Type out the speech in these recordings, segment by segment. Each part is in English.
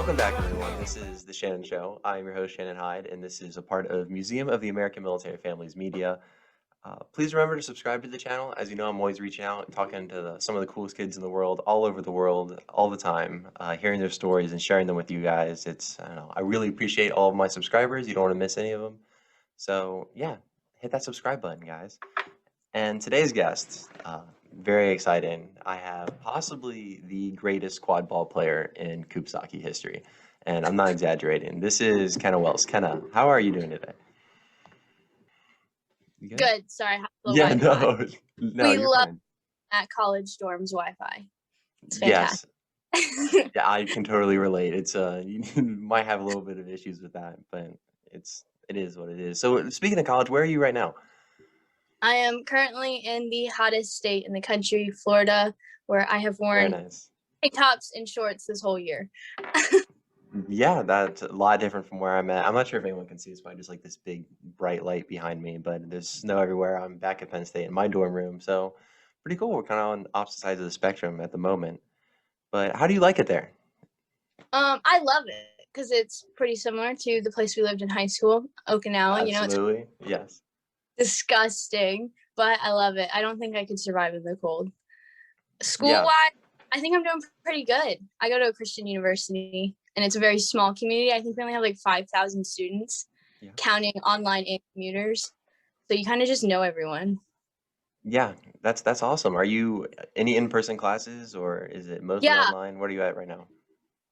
Welcome back, everyone. This is The Shannon Show. I'm your host, Shannon Hyde, and this is a part of Museum of the American Military Families Media. Please remember to subscribe to the channel. As you know, I'm always reaching out and talking to some of the coolest kids in the world, all over the world, all the time, hearing their stories and sharing them with you guys. I don't know, I really appreciate all of my subscribers. You don't want to miss any of them. So, yeah, hit that subscribe button, guys. And today's guest, very exciting. I have possibly the greatest quad ball player in Kubasaki history. And I'm not exaggerating. This is Kenna Wells. Kenna, how are you doing today? You good? Good. Sorry, I have low Yeah, Wi-Fi. no, We you're love fine. at college dorms Wi-Fi. It's Yes, fantastic. yeah, I can totally relate. You might have a little bit of issues with that, but it is what it is. So speaking of college, where are you right now? I am currently in the hottest state in the country, Florida, where I have Very worn nice. tank tops and shorts this whole year. Yeah, that's a lot different from where I'm at. I'm not sure if anyone can see. It's probably just like this big bright light behind me, but there's snow everywhere. I'm back at Penn State in my dorm room, so pretty cool. We're kind of on opposite sides of the spectrum at the moment. But how do you like it there? I love it because it's pretty similar to the place we lived in high school, Okinawa. You know, it's Absolutely, yes. disgusting, but I love it. I don't think I could survive in the cold. Yeah, School-wise, I think I'm doing pretty good. I go to a Christian university, and it's a very small community. I think we only have like 5,000 students, yeah. counting online and commuters. So you kind of just know everyone. Yeah, that's awesome. Are you any in-person classes or is it mostly Yeah, online? What are you at right now?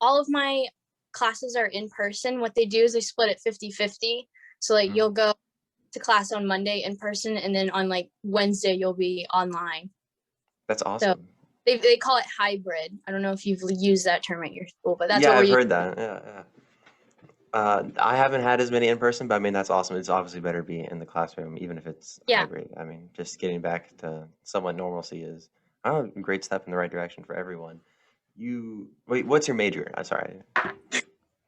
all of my classes are in person. What they do is they split it 50-50. So like Mhm. you'll go to class on Monday in person, and then on like Wednesday you'll be online. That's So awesome. they call it hybrid. I don't know if you've used that term at your school, but that's Yeah, what we're I've using. heard that. Yeah, yeah. I haven't had as many in person, but I mean that's awesome. It's obviously better to be in the classroom, even if it's Yeah. hybrid. I mean, just getting back to somewhat normalcy is a great step in the right direction for everyone. You wait, what's your major? I'm sorry. My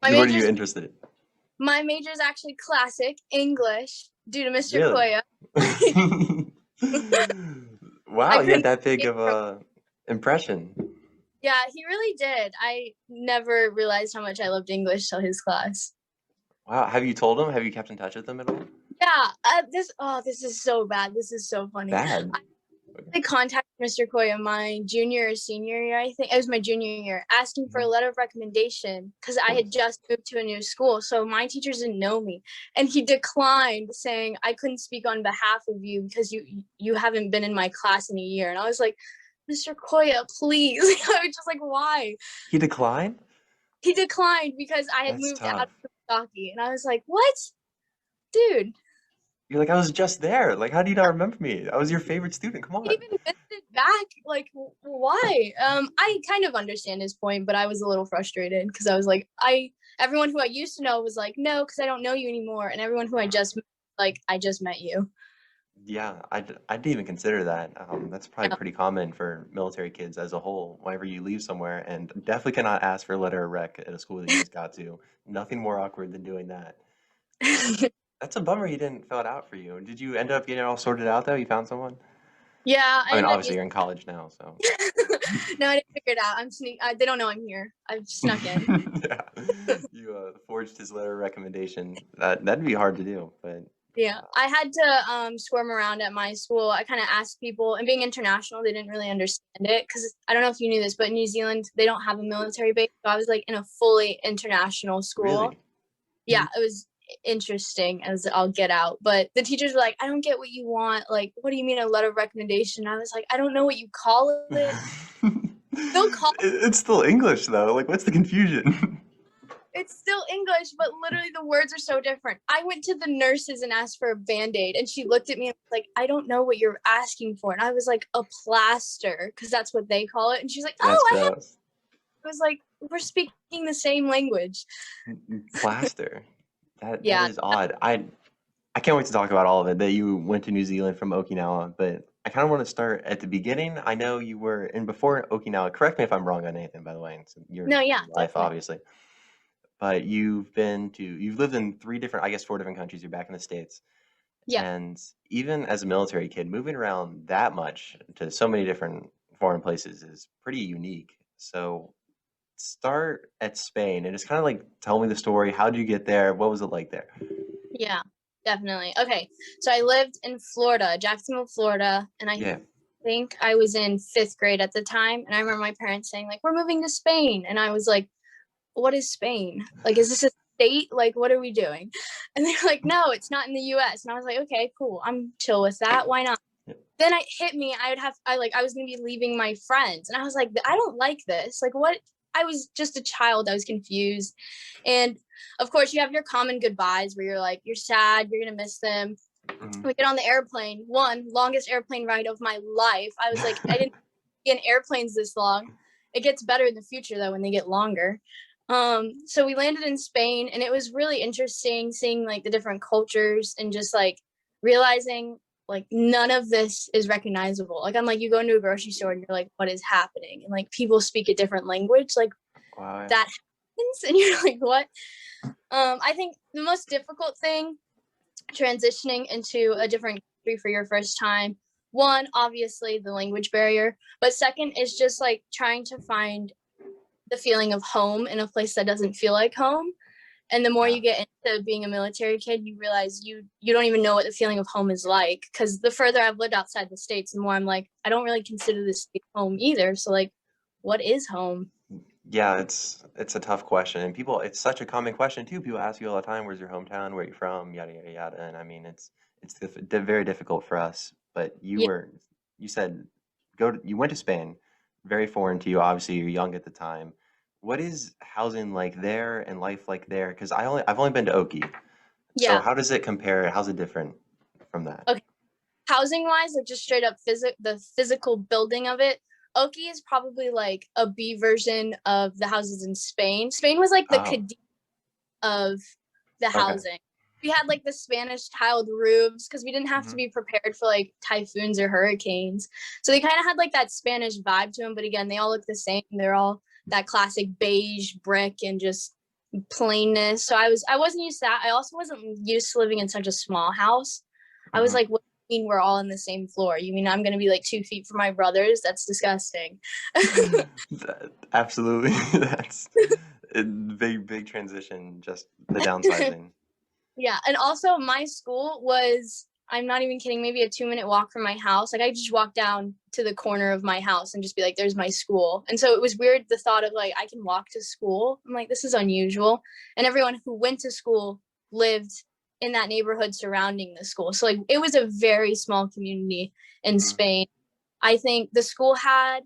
What are you major's interested in? My major is actually classic English due to Mr. Really? Koya. Wow, I you had couldn't that big get of from a impression. Yeah, he really did. I never realized how much I loved English till his class. Wow, have you told him? Have you kept in touch with them at all? Yeah, this is so bad. This is so funny. Bad. Okay. I contacted Mr. Koya my junior or senior year, I think. It was my junior year, asking for a Mhm. letter of recommendation because I had just moved to a new school. So my teachers didn't know me. And he declined, saying I couldn't speak on behalf of you because you haven't been in my class in a year. And I was like, Mr. Koya, please. I was just like, why? He declined? He declined because I had That's moved out of tough. Kubasaki. And I was like, what? Dude, You're like, I was just there. Like, how do you not remember me? I was your favorite student. Come he on. even visited back. Like, why? I kind of understand his point, but I was a little frustrated because I was like, everyone who I used to know was like, no, because I don't know you anymore. And everyone who I just met, like, I just met you. Yeah, I didn't even consider that. That's probably Yeah. pretty common for military kids as a whole. Whenever you leave somewhere, and definitely cannot ask for a letter of rec at a school that you just got to. Nothing more awkward than doing that. Uh, that's a bummer he didn't fill it out for you. Did you end up getting it all sorted out though? You found someone? Yeah, I I mean, ended up obviously using you're in college now, so. No, I didn't figure it out. They don't know I'm here. I've snuck in. Yeah, you forged his letter of recommendation. That'd be hard to do, but Yeah, uh, I had to squirm around at my school. I kind of asked people, and being international, they didn't really understand it because I don't know if you knew this, but in New Zealand, they don't have a military base. So I was like in a fully international school. really. Yeah, it was interesting as I'll get out. But the teachers were like, I don't get what you want. Like, what do you mean a letter of recommendation? I was like, I don't know what you call it. They'll call It's still English though. Like, what's the confusion? It's still English, but literally the words are so different. I went to the nurses and asked for a Band-Aid, and she looked at me and was like, I don't know what you're asking for. And I was like, a plaster, because that's what they call it. And she's like, That's oh, gross. I was like, we're speaking the same language. Plaster. That Yeah. is odd. I can't wait to talk about all of it. That you went to New Zealand from Okinawa, but I kind of want to start at the beginning. I know you were in before Okinawa. Correct me if I'm wrong on anything, by the way. It's your No, yeah, life, definitely. obviously. But you've lived in three different, I guess, four different countries. You're back in the States. Yeah. And even as a military kid, moving around that much to so many different foreign places is pretty unique. So start at Spain and just kind of like tell me the story. How did you get there? What was it like there? Yeah, definitely. Okay, so I lived in Florida, Jacksonville, Florida, and I Yeah. think I was in 5th grade at the time. And I remember my parents saying, like, we're moving to Spain. And I was like, what is Spain? Like, is this a state? Like, what are we doing? And they're like, no, it's not in the US. And I was like, okay, cool. I'm chill with that. Why not? Yeah. Then it hit me. I was going to be leaving my friends. And I was like, I don't like this. Like, what? I was just a child. I was confused. And of course, you have your common goodbyes where you're like, you're sad, you're going to miss them. Mhm. We get on the airplane, longest airplane ride of my life. I was like, I didn't get in airplanes this long. It gets better in the future though when they get longer. So we landed in Spain, and it was really interesting seeing like the different cultures and just like realizing like none of this is recognizable. Like I'm like, you go into a grocery store and you're like, what is happening? And like people speak a different language, like Wow. that happens, and you're like, what? I think the most difficult thing transitioning into a different country for your first time, one, obviously the language barrier, but second is just like trying to find the feeling of home in a place that doesn't feel like home. And the more Yeah. you get into being a military kid, you realize you don't even know what the feeling of home is like, because the further I've lived outside the States, the more I'm like, I don't really consider this home either. So like, what is home? Yeah, it's a tough question, and people it's such a common question too. People ask you all the time, "Where's your hometown? Where are you from?" Yada yada yada. And I mean, it's very difficult for us. But Yeah, you said you went to Spain, very foreign to you. Obviously, you're young at the time. What is housing like there and life like there? Because I've only been to Oki. So yeah. how does it compare? How's it different from that? Okay. Housing wise, like just straight up the physical building of it, Oki is probably like a B version of the houses in Spain. Spain was like the Oh, Cadiz of the okay. housing. We had like the Spanish tiled roofs because we didn't have to Hmm. be prepared for like typhoons or hurricanes. So they kind of had like that Spanish vibe to them. But again, they all look the same. They're all that classic beige brick and just plainness. So I wasn't used to that. I also wasn't used to living in such a small house. I was Hmm. like, what do you mean we're all in the same floor? You mean I'm gonna be like 2 feet from my brothers? That's disgusting. Absolutely. That's a big transition, just the downsizing. Yeah, and also my school was, I'm not even kidding, maybe a 2-minute walk from my house. Like I just walk down to the corner of my house and just be like, there's my school. And so it was weird, the thought of like I can walk to school. I'm like, this is unusual. And everyone who went to school lived in that neighborhood surrounding the school. So like it was a very small community in Mhm. Spain. I think the school had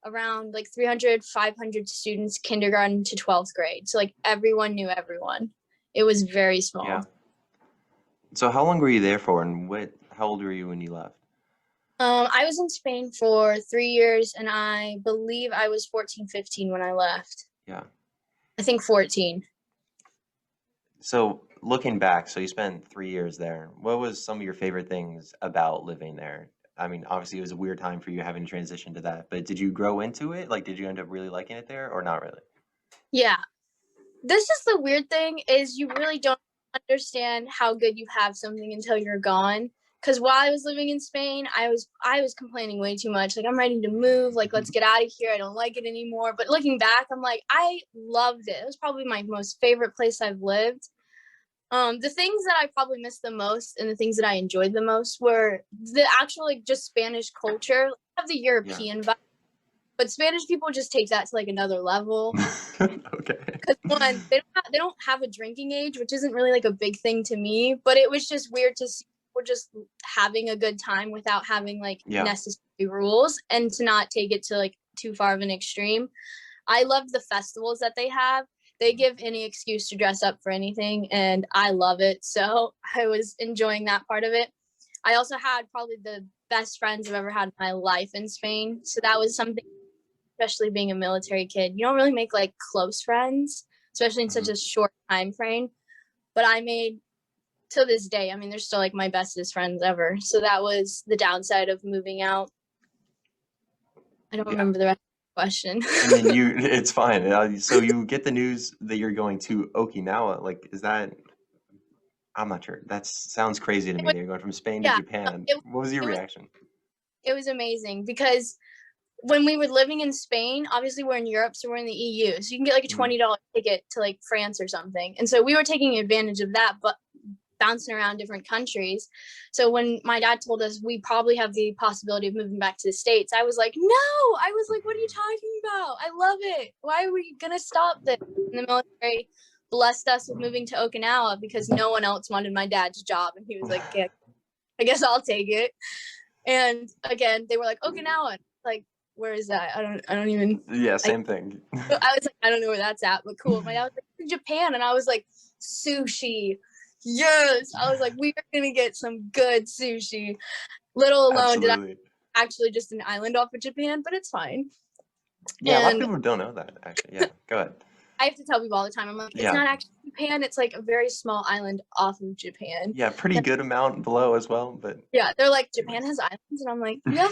around like 300, 500 students, kindergarten to 12th grade. So like everyone knew everyone. It was very Yeah. small. So how long were you there for, and how old were you when you left? I was in Spain for 3 years, and I believe I was 14, 15 when I left. Yeah. I think 14. So looking back, so you spent 3 years there. What was some of your favorite things about living there? I mean, obviously it was a weird time for you having to transition to that, but did you grow into it? Like, did you end up really liking it there or not really? Yeah. This is the weird thing is you really don't understand how good you have something until you're gone. Because while I was living in Spain, I was complaining way too much. Like I'm ready to move. Like let's get out of here. I don't like it anymore. But looking back, I'm like I loved it. It was probably my most favorite place I've lived. The things that I probably missed the most and the things that I enjoyed the most were the actual like just Spanish culture of the Yeah. European vibe, but Spanish people just take that to like another level. Okay. Because one, they don't have a drinking age, which isn't really like a big thing to me, but it was just weird to see people just having a good time without having like Yeah. necessary rules and to not take it to like too far of an extreme. I love the festivals that they have. They give any excuse to dress up for anything, and I love it. So I was enjoying that part of it. I also had probably the best friends I've ever had in my life in Spain. So that was something, especially being a military kid. You don't really make like close friends, especially in such Mhm. a short time frame. But I made to this day, I mean, they're still like my bestest friends ever. So that was the downside of moving out. I don't Yeah. remember the rest of the question. And then it's fine. So you get the news that you're going to Okinawa. Like, is that, I'm not sure. That sounds crazy to It me. was, That you're going from Spain to yeah, Japan. it, What was your it was reaction? it was amazing because when we were living in Spain, obviously we're in Europe, so we're in the EU. So you can get like a $20 ticket to like France or something. And so we were taking advantage of that, but bouncing around different countries. So when my dad told us we probably have the possibility of moving back to the States, I was like, no, I was like, what are you talking about? I love it. Why are we going to stop this? And the military blessed us with moving to Okinawa because no one else wanted my dad's job. And he was like, yeah, I guess I'll take it. And again, they were like, Okinawa. Like, where is that? I don't even. Yeah, same thing. I was like, I don't know where that's at, but cool. My dad was like, in Japan. And I was like, sushi. Yes. I was like, we are going to get some good sushi. Little alone did I actually just an island off of Japan, but it's fine. Yeah, a lot of people don't know that, actually. Yeah, go ahead. I have to tell people all the time, I'm like, it's not actually Japan. It's like a very small island off of Japan. Yeah, pretty good amount below as well, but. Yeah, they're like, Japan has islands? And I'm like, yeah,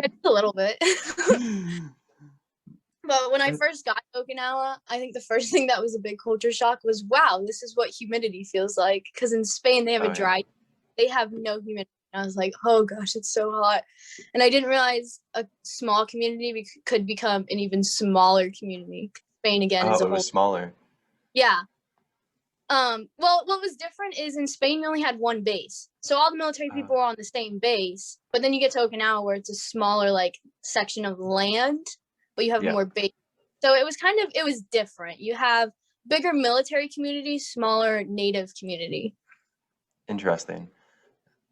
just a little bit. But when I first got to Okinawa, I think the first thing that was a big culture shock was, wow, this is what humidity feels like. Because in Spain, they have a dry, they have no humidity. And I was like, oh gosh, it's so hot. And I didn't realize a small community could become an even smaller community. Spain, again, is a whole. It was smaller. Yeah. Well, what was different is in Spain, we only had one base. So all the military people were on the same base. But then you get to Okinawa where it's a smaller, like, section of land. But you have more base. So it was different. You have bigger military community, smaller native community. Interesting.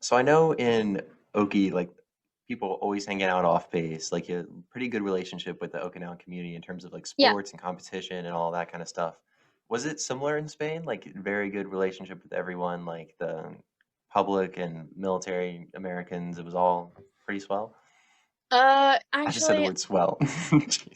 So I know in Oki, like, people always hanging out off base, like a pretty good relationship with the Okinawa community in terms of like sports and competition and all that kind of stuff. Was it similar in Spain? Like very good relationship with everyone, like the public and military Americans, it was all pretty swell? Actually, I just said the word swell. Okay.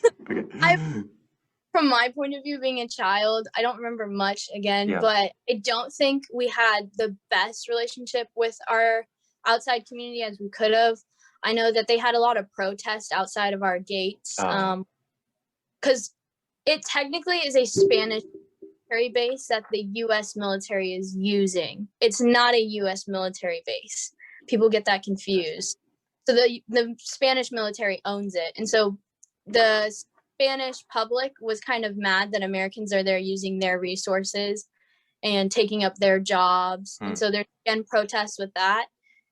From my point of view, being a child, I don't remember much again, but I don't think we had the best relationship with our outside community as we could have. I know that they had a lot of protest outside of our gates because it technically is a Spanish military base that the U.S. military is using. It's not a U.S. military base. People get that confused. So the Spanish military owns it. And so the Spanish public was kind of mad that Americans are there using their resources and taking up their jobs. And so there's again protests with that.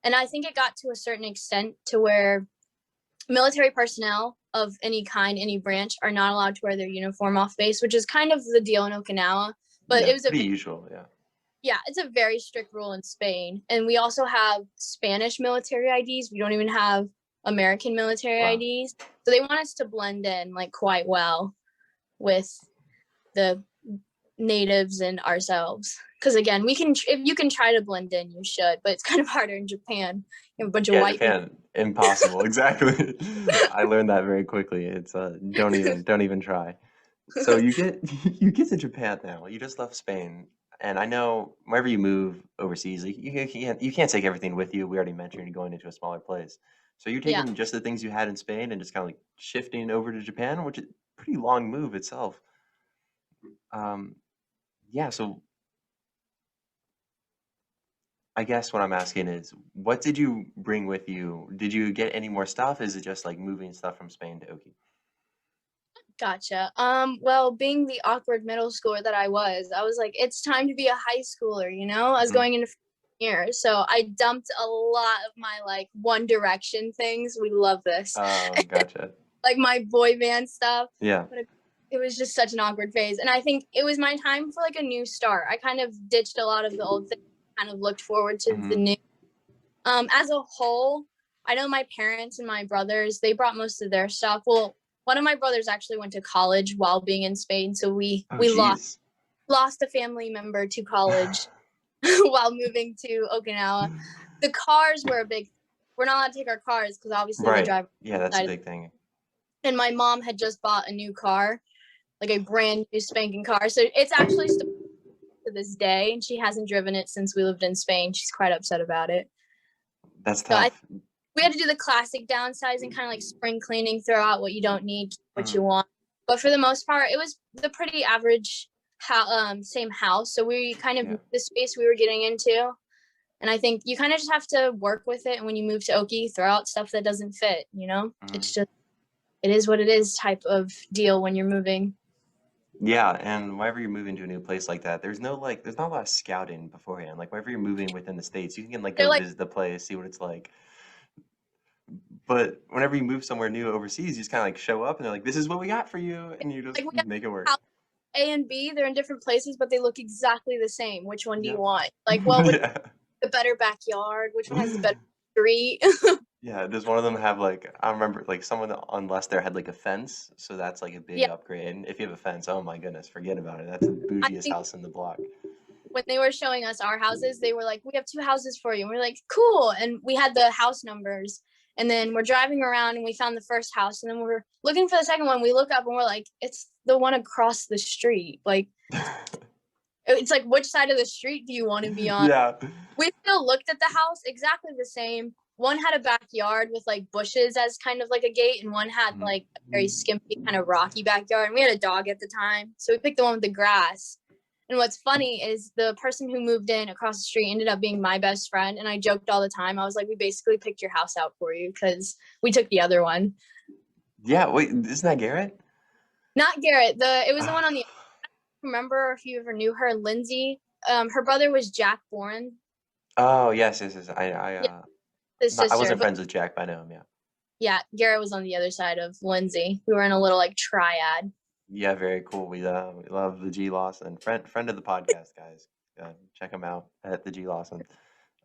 And I think it got to a certain extent to where military personnel of any kind, any branch, are not allowed to wear their uniform off base, which is kind of the deal in Okinawa. But it was pretty usual, yeah, it's a very strict rule in Spain. And we also have Spanish military IDs. We don't even have American military IDs. So they want us to blend in like quite well with the natives and ourselves. Because again, if you can try to blend in, you should, but it's kind of harder in Japan. You have a bunch of white people. Impossible. Exactly. I learned that very quickly. It's don't even try. So you get to Japan now. You just left Spain. And I know wherever you move overseas, like you can't take everything with you. We already mentioned you're going into a smaller place. So you're taking just the things you had in Spain and just kind of like shifting over to Japan, which is a pretty long move itself. So I guess what I'm asking is, what did you bring with you? Did you get any more stuff? Is it just like moving stuff from Spain to Oki? Gotcha. Well, being the awkward middle schooler that I was like, it's time to be a high schooler, you know? I was going into years, so I dumped a lot of my like One Direction things. We love this. Oh, gotcha. Like my boy band stuff. Yeah. But it was just such an awkward phase. And I think it was my time for like a new start. I kind of ditched a lot of the old things, kind of looked forward to the new. As a whole, I know my parents and my brothers, they brought most of their stuff. Well, one of my brothers actually went to college while being in Spain, so we lost a family member to college while moving to Okinawa. The cars were we're not allowed to take our cars because obviously the driver. Yeah, that's a big thing. And my mom had just bought a new car, like a brand new spanking car. So it's actually still to this day, and she hasn't driven it since we lived in Spain. She's quite upset about it. That's tough. So we had to do the classic downsizing, kind of like spring cleaning, throw out what you don't need, what you want. But for the most part, it was the pretty average same house. So we kind of the space we were getting into. And I think you kind of just have to work with it. And when you move to Oki, throw out stuff that doesn't fit, you know? it is what it is type of deal when you're moving. Yeah, and whenever you're moving to a new place like that, there's not a lot of scouting beforehand. Like whenever you're moving within the states, you can like They're go like, visit the place, see what it's like. But whenever you move somewhere new overseas, you just kind of like show up and they're like, "This is what we got for you," and you just we have make it work. house A and B. They're in different places, but they look exactly the same. Which one do you Yep. want? Like, well, which Yeah. the better backyard? Which one has the better street? Yeah, does one of them have like I remember like someone on Lester had like a fence, so that's like a big Yeah, upgrade. And if you have a fence, oh my goodness, forget about it. That's the I bougiest think house in the block. when they were showing us our houses, they were like, "We have 2 houses for you." And we're like, "Cool." And we had the house numbers. And then we're driving around and we found the first house. And then we're looking for the second one. We look up and we're like, "It's the one across the street." Like, it's like, which side of the street do you want to be on? Yeah. We still looked at the house exactly the same. One had a backyard with like bushes as kind of like a gate, and one had Mhm. like a very skimpy kind of rocky backyard. And we had a dog at the time, so we picked the one with the grass. And what's funny is the person who moved in across the street ended up being my best friend. And I joked all the time. I was like, "We basically picked your house out for you because we took the other one." Yeah, wait, isn't that Garrett? Not Garrett. It was the one on the. Remember if you ever knew her, Lindsay. Her brother was Jack Boren. Oh, yes, yes, yes. I Yeah, his I sister. wasn't But friends with Jack, but I know him, yeah. yeah, Garrett was on the other side of Lindsay. We were in a little like triad. Yeah, very cool. We love the G Lawson. Friend of the podcast, guys. Check him out at the G Lawson.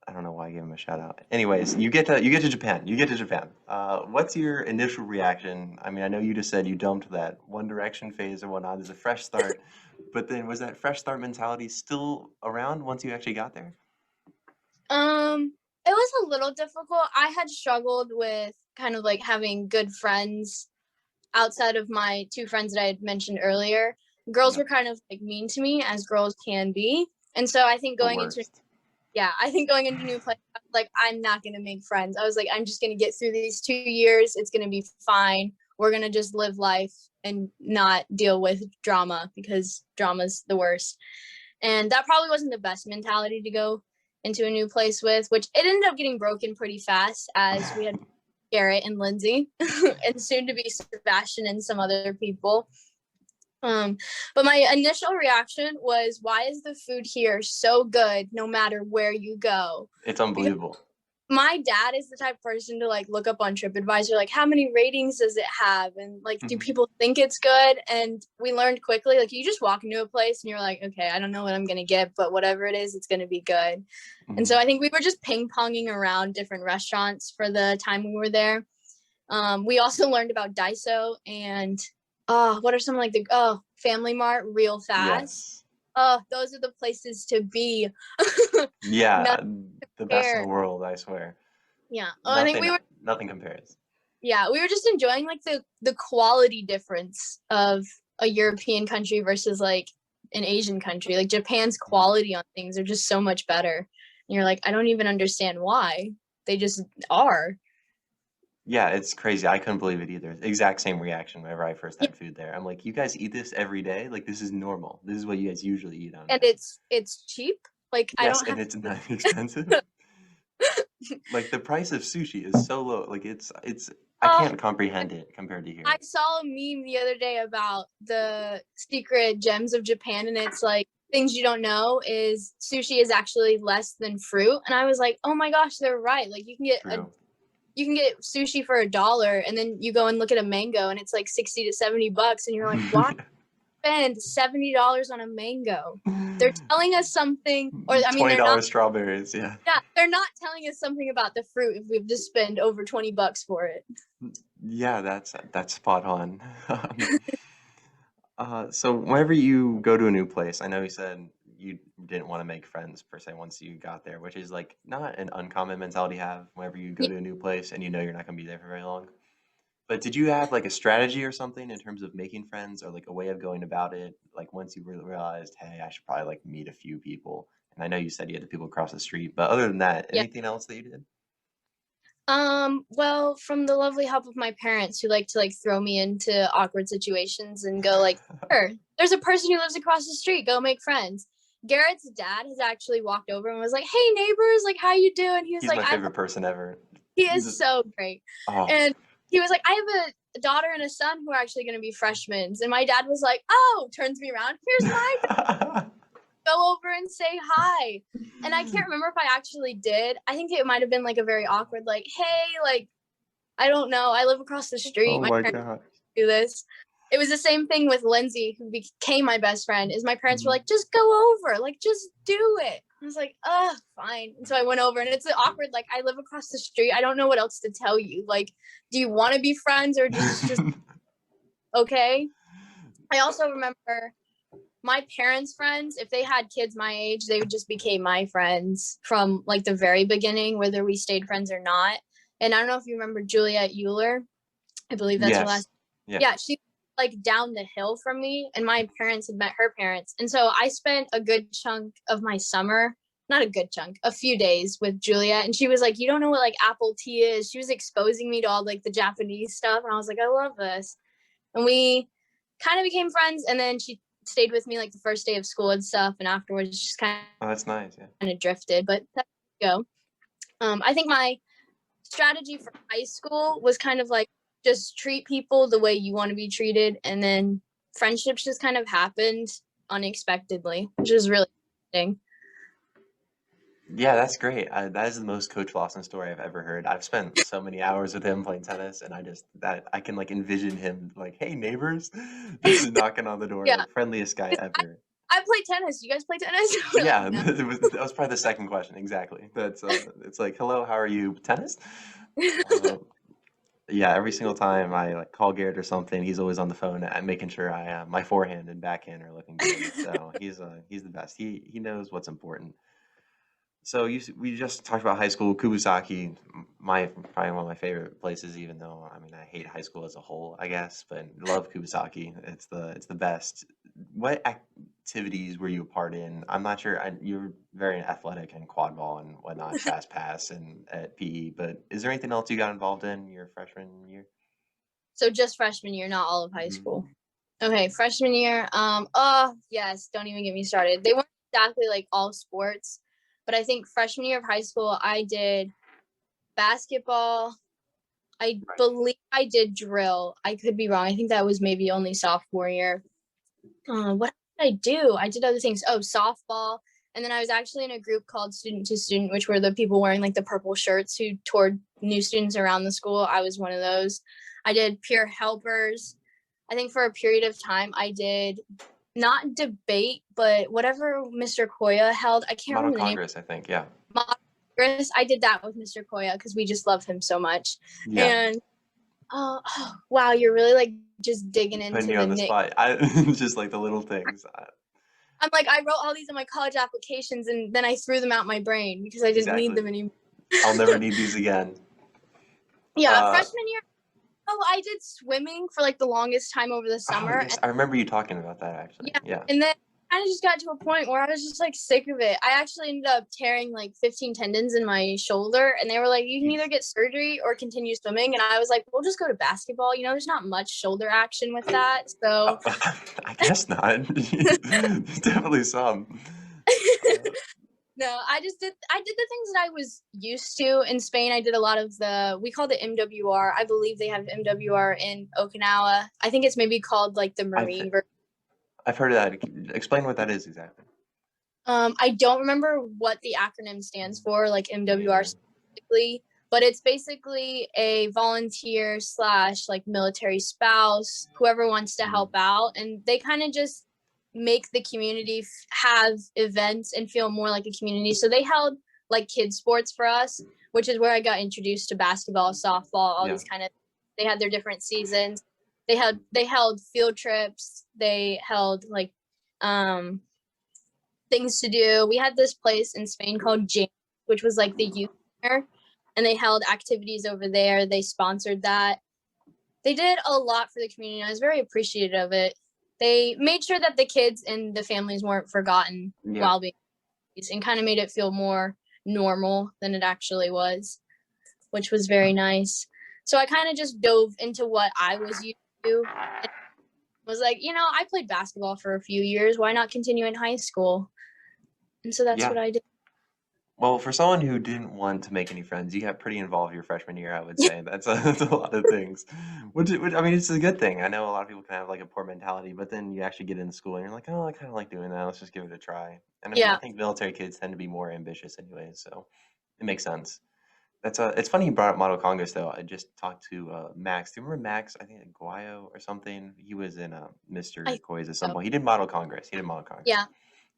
I don't know why I gave him a shout out. Anyways, you get to Japan. You get to Japan. What's your initial reaction? I mean, I know you just said you dumped that One Direction phase or whatnot as a fresh start, but then was that fresh start mentality still around once you actually got there? It was a little difficult. I had struggled with kind of like having good friends outside of my 2 friends that I had mentioned earlier. Girls Yeah, were kind of like mean to me as girls can be. And so I think the going into worst. new place, like I'm not gonna make friends. I was like, I'm just gonna get through these 2 years. It's gonna be fine. We're gonna just live life and not deal with drama because drama's the worst. And that probably wasn't the best mentality to go into a new place with, which it ended up getting broken pretty fast as we had Garrett and Lindsay and soon to be Sebastian and some other people. But my initial reaction was, why is the food here so good no matter where you go? It's Because unbelievable. my dad is the type of person to like look up on TripAdvisor, like how many ratings does it have? And like, do Mhm, people think it's good? And we learned quickly, like you just walk into a place and you're like, okay, I don't know what I'm going to get, but whatever it is, it's going to be good. And so mhm. I think we were just ping ponging around different restaurants for the time we were there. We also learned about Daiso and what are some like the Family Mart real fast. Yes. Those are the places to be. Yeah, Not the best in fair. the world, I swear. Yeah. I think Nothing we were nothing compares. we were just enjoying like the quality difference of a European country versus like an Asian country. Like Japan's Mhm. quality on things are just so much better. And you're like, I don't even understand why. They just are. Yeah, it's crazy. I couldn't believe it either. Exact same reaction whenever I first Yeah. had food there. I'm like, you guys eat this every day? Like this is normal. This is what you guys usually eat on And there. it's cheap. Like I Yes, don't and have it's not expensive. Like the price of sushi is so low. Like it's I uh, can't comprehend it compared to I here. saw a meme the other day about the secret gems of Japan, and it's like things you don't know is sushi is actually less than fruit. And I was like, oh my gosh, they're right. Like True. you can get sushi for $1, and then you go and look at a mango, and it's like 60 to 70 bucks, and you're like, why spend $70 on a mango? They're telling us something, or I mean, they're not. $20 strawberries, yeah. Yeah, they're not telling us something about the fruit if we've just spent over 20 bucks for it. Yeah, that's spot on. So whenever you go to a new place, I know you said you didn't want to make friends per se once you got there, which is like not an uncommon mentality to have whenever you go Yeah. to a new place and you know you're not going to be there for very long. But did you have like a strategy or something in terms of making friends or like a way of going about it? Like once you realized, hey, I should probably like meet a few people. And I know you said you had the people across the street, but other than that, Yeah. anything else that you did? Well, from the lovely help of my parents who like to like throw me into awkward situations and go like, sure, there's a person who lives across the street, go make friends. Garrett's dad has actually walked over and was like, hey neighbors, like how you doing? He was He's like, my favorite person ever. he is so great. Oh, And he was like, I have a daughter and a son who are actually going to be freshmen. And my dad was like, oh, turns me around. Here's my dad. Go over and say hi. And I can't remember if I actually did. I think it might have been like a very awkward, like, hey, like, I don't know. I live across the street. Oh My my parents God. do this. It was the same thing with Lindsay, who became my best friend, is my parents were like, just go over, like, just do it. I was like, oh, fine. And so I went over, and it's awkward. Like, I live across the street. I don't know what else to tell you. Like, do you want to be friends or just okay? I also remember my parents' friends, if they had kids my age, they would just became my friends from like the very beginning, whether we stayed friends or not. And I don't know if you remember Juliet Euler. I believe that's her Yes. last. Yeah. Yeah, she like down the hill from me, and my parents had met her parents. And so I spent a good chunk of my summer, not a good chunk, a few days with Juliet. And she was like, you don't know what like apple tea is. She was exposing me to all like the Japanese stuff. And I was like, I love this. And we kind of became friends. And then she stayed with me like the first day of school and stuff. And afterwards just kind Oh, that's nice. Yeah. of drifted. But that's go. I think my strategy for high school was kind of like just treat people the way you want to be treated, and then friendships just kind of happened unexpectedly, which is really interesting. Yeah, that's great. That is the most Coach Lawson story I've ever heard. I've spent so many hours with him playing tennis, and I can like envision him like, "Hey, neighbors," just knocking on the door, Yeah, like friendliest guy ever. I play tennis. You guys play tennis? We're like, Yeah, no. that was probably the second question. Exactly. That's it's like, "Hello, how are you? Tennis?" Uh, yeah, every single time I like call Garrett or something, he's always on the phone and making sure my forehand and backhand are looking good. So he's the best. He knows what's important. So we just talked about high school, Kubasaki, my probably one of my favorite places, even though I mean I hate high school as a whole, I guess, but love Kubasaki. It's the best. What activities were you a part in? I'm not sure. You're very athletic and quad ball and whatnot, fast pass and at PE, but is there anything else you got involved in your freshman year? So just freshman year, not all of high Mhm. school. Okay, freshman year. Oh yes, don't even get me started. They weren't exactly like all sports, but I think freshman year of high school, I did basketball. I Right. believe I did drill. I could be wrong. I think that was maybe only sophomore year. What did I do? I did other things. Oh, softball. And then I was actually in a group called Student to Student, which were the people wearing like the purple shirts who toured new students around the school. I was one of those. I did peer helpers. I think for a period of time I did not debate, but whatever Mr. Koya held. I can't Model remember the name. Congress, I think. Yeah. Congress. I did that with Mr. Koya because we just love him so much. Yeah. And oh, wow, you're really like just digging Putting into you the on the nick. spot. Just like the little things. I'm like, I wrote all these in my college applications and then I threw them out my brain because I didn't need Exactly. them anymore. I'll never need these again. Yeah, Uh, freshman year, oh, I did swimming for like the longest time over the oh summer. yes, And I remember you talking about that actually. yeah, Yeah. and then kind of just got to a point where I was just like sick of it. I actually ended up tearing like 15 tendons in my shoulder, and they were like, you can either Jeez. get surgery or continue swimming. And I was like, we'll just go to basketball. You know, there's not much shoulder action with that. Uh, So I guess not. There's definitely some. Uh, no, I did the things that I was used to in Spain. I did a lot of we call it MWR. I believe they have MWR in Okinawa. I think it's maybe called like the I've Marine version. I've heard of that. Explain what that is exactly. I don't remember what the acronym stands for, like Me MWR either. specifically, but it's basically a volunteer slash like military spouse, whoever wants to Mm, help out, and they kind of just make the community have events and feel more like a community. So they held like kids sports for us, which is where I got introduced to basketball, softball, all yeah. these kind of. They had their different seasons. They held field trips. They held like um things to do. We had this place in Spain called Jam, which was like the youth center, and they held activities over there. They sponsored that. They did a lot for the community. I was very appreciative of it. They made sure that the kids and the families weren't forgotten Yeah. while being and kind of made it feel more normal than it actually was, which was very nice. So I kind of just dove into what I was used to and was like, I played basketball for a few years. Why not continue in high school? And so that's Yeah. what I did. Well, for someone who didn't want to make any friends, you got pretty involved your freshman year, I would say. That's a, that's a lot of things. Which, I mean, it's a good thing. I know a lot of people can have like a poor mentality, but then you actually get into school and you're like, oh, I kind of like doing that. Let's just give it a try. And I mean, I Yeah. think military kids tend to be more ambitious anyways, so it makes sense. It's funny you brought up Model Congress though. I just talked to Max. Do you remember Max? I think Guayo or something. He was in I Mr. think Koi's at some so. point. He did Model Congress. He did Model Congress. Yeah.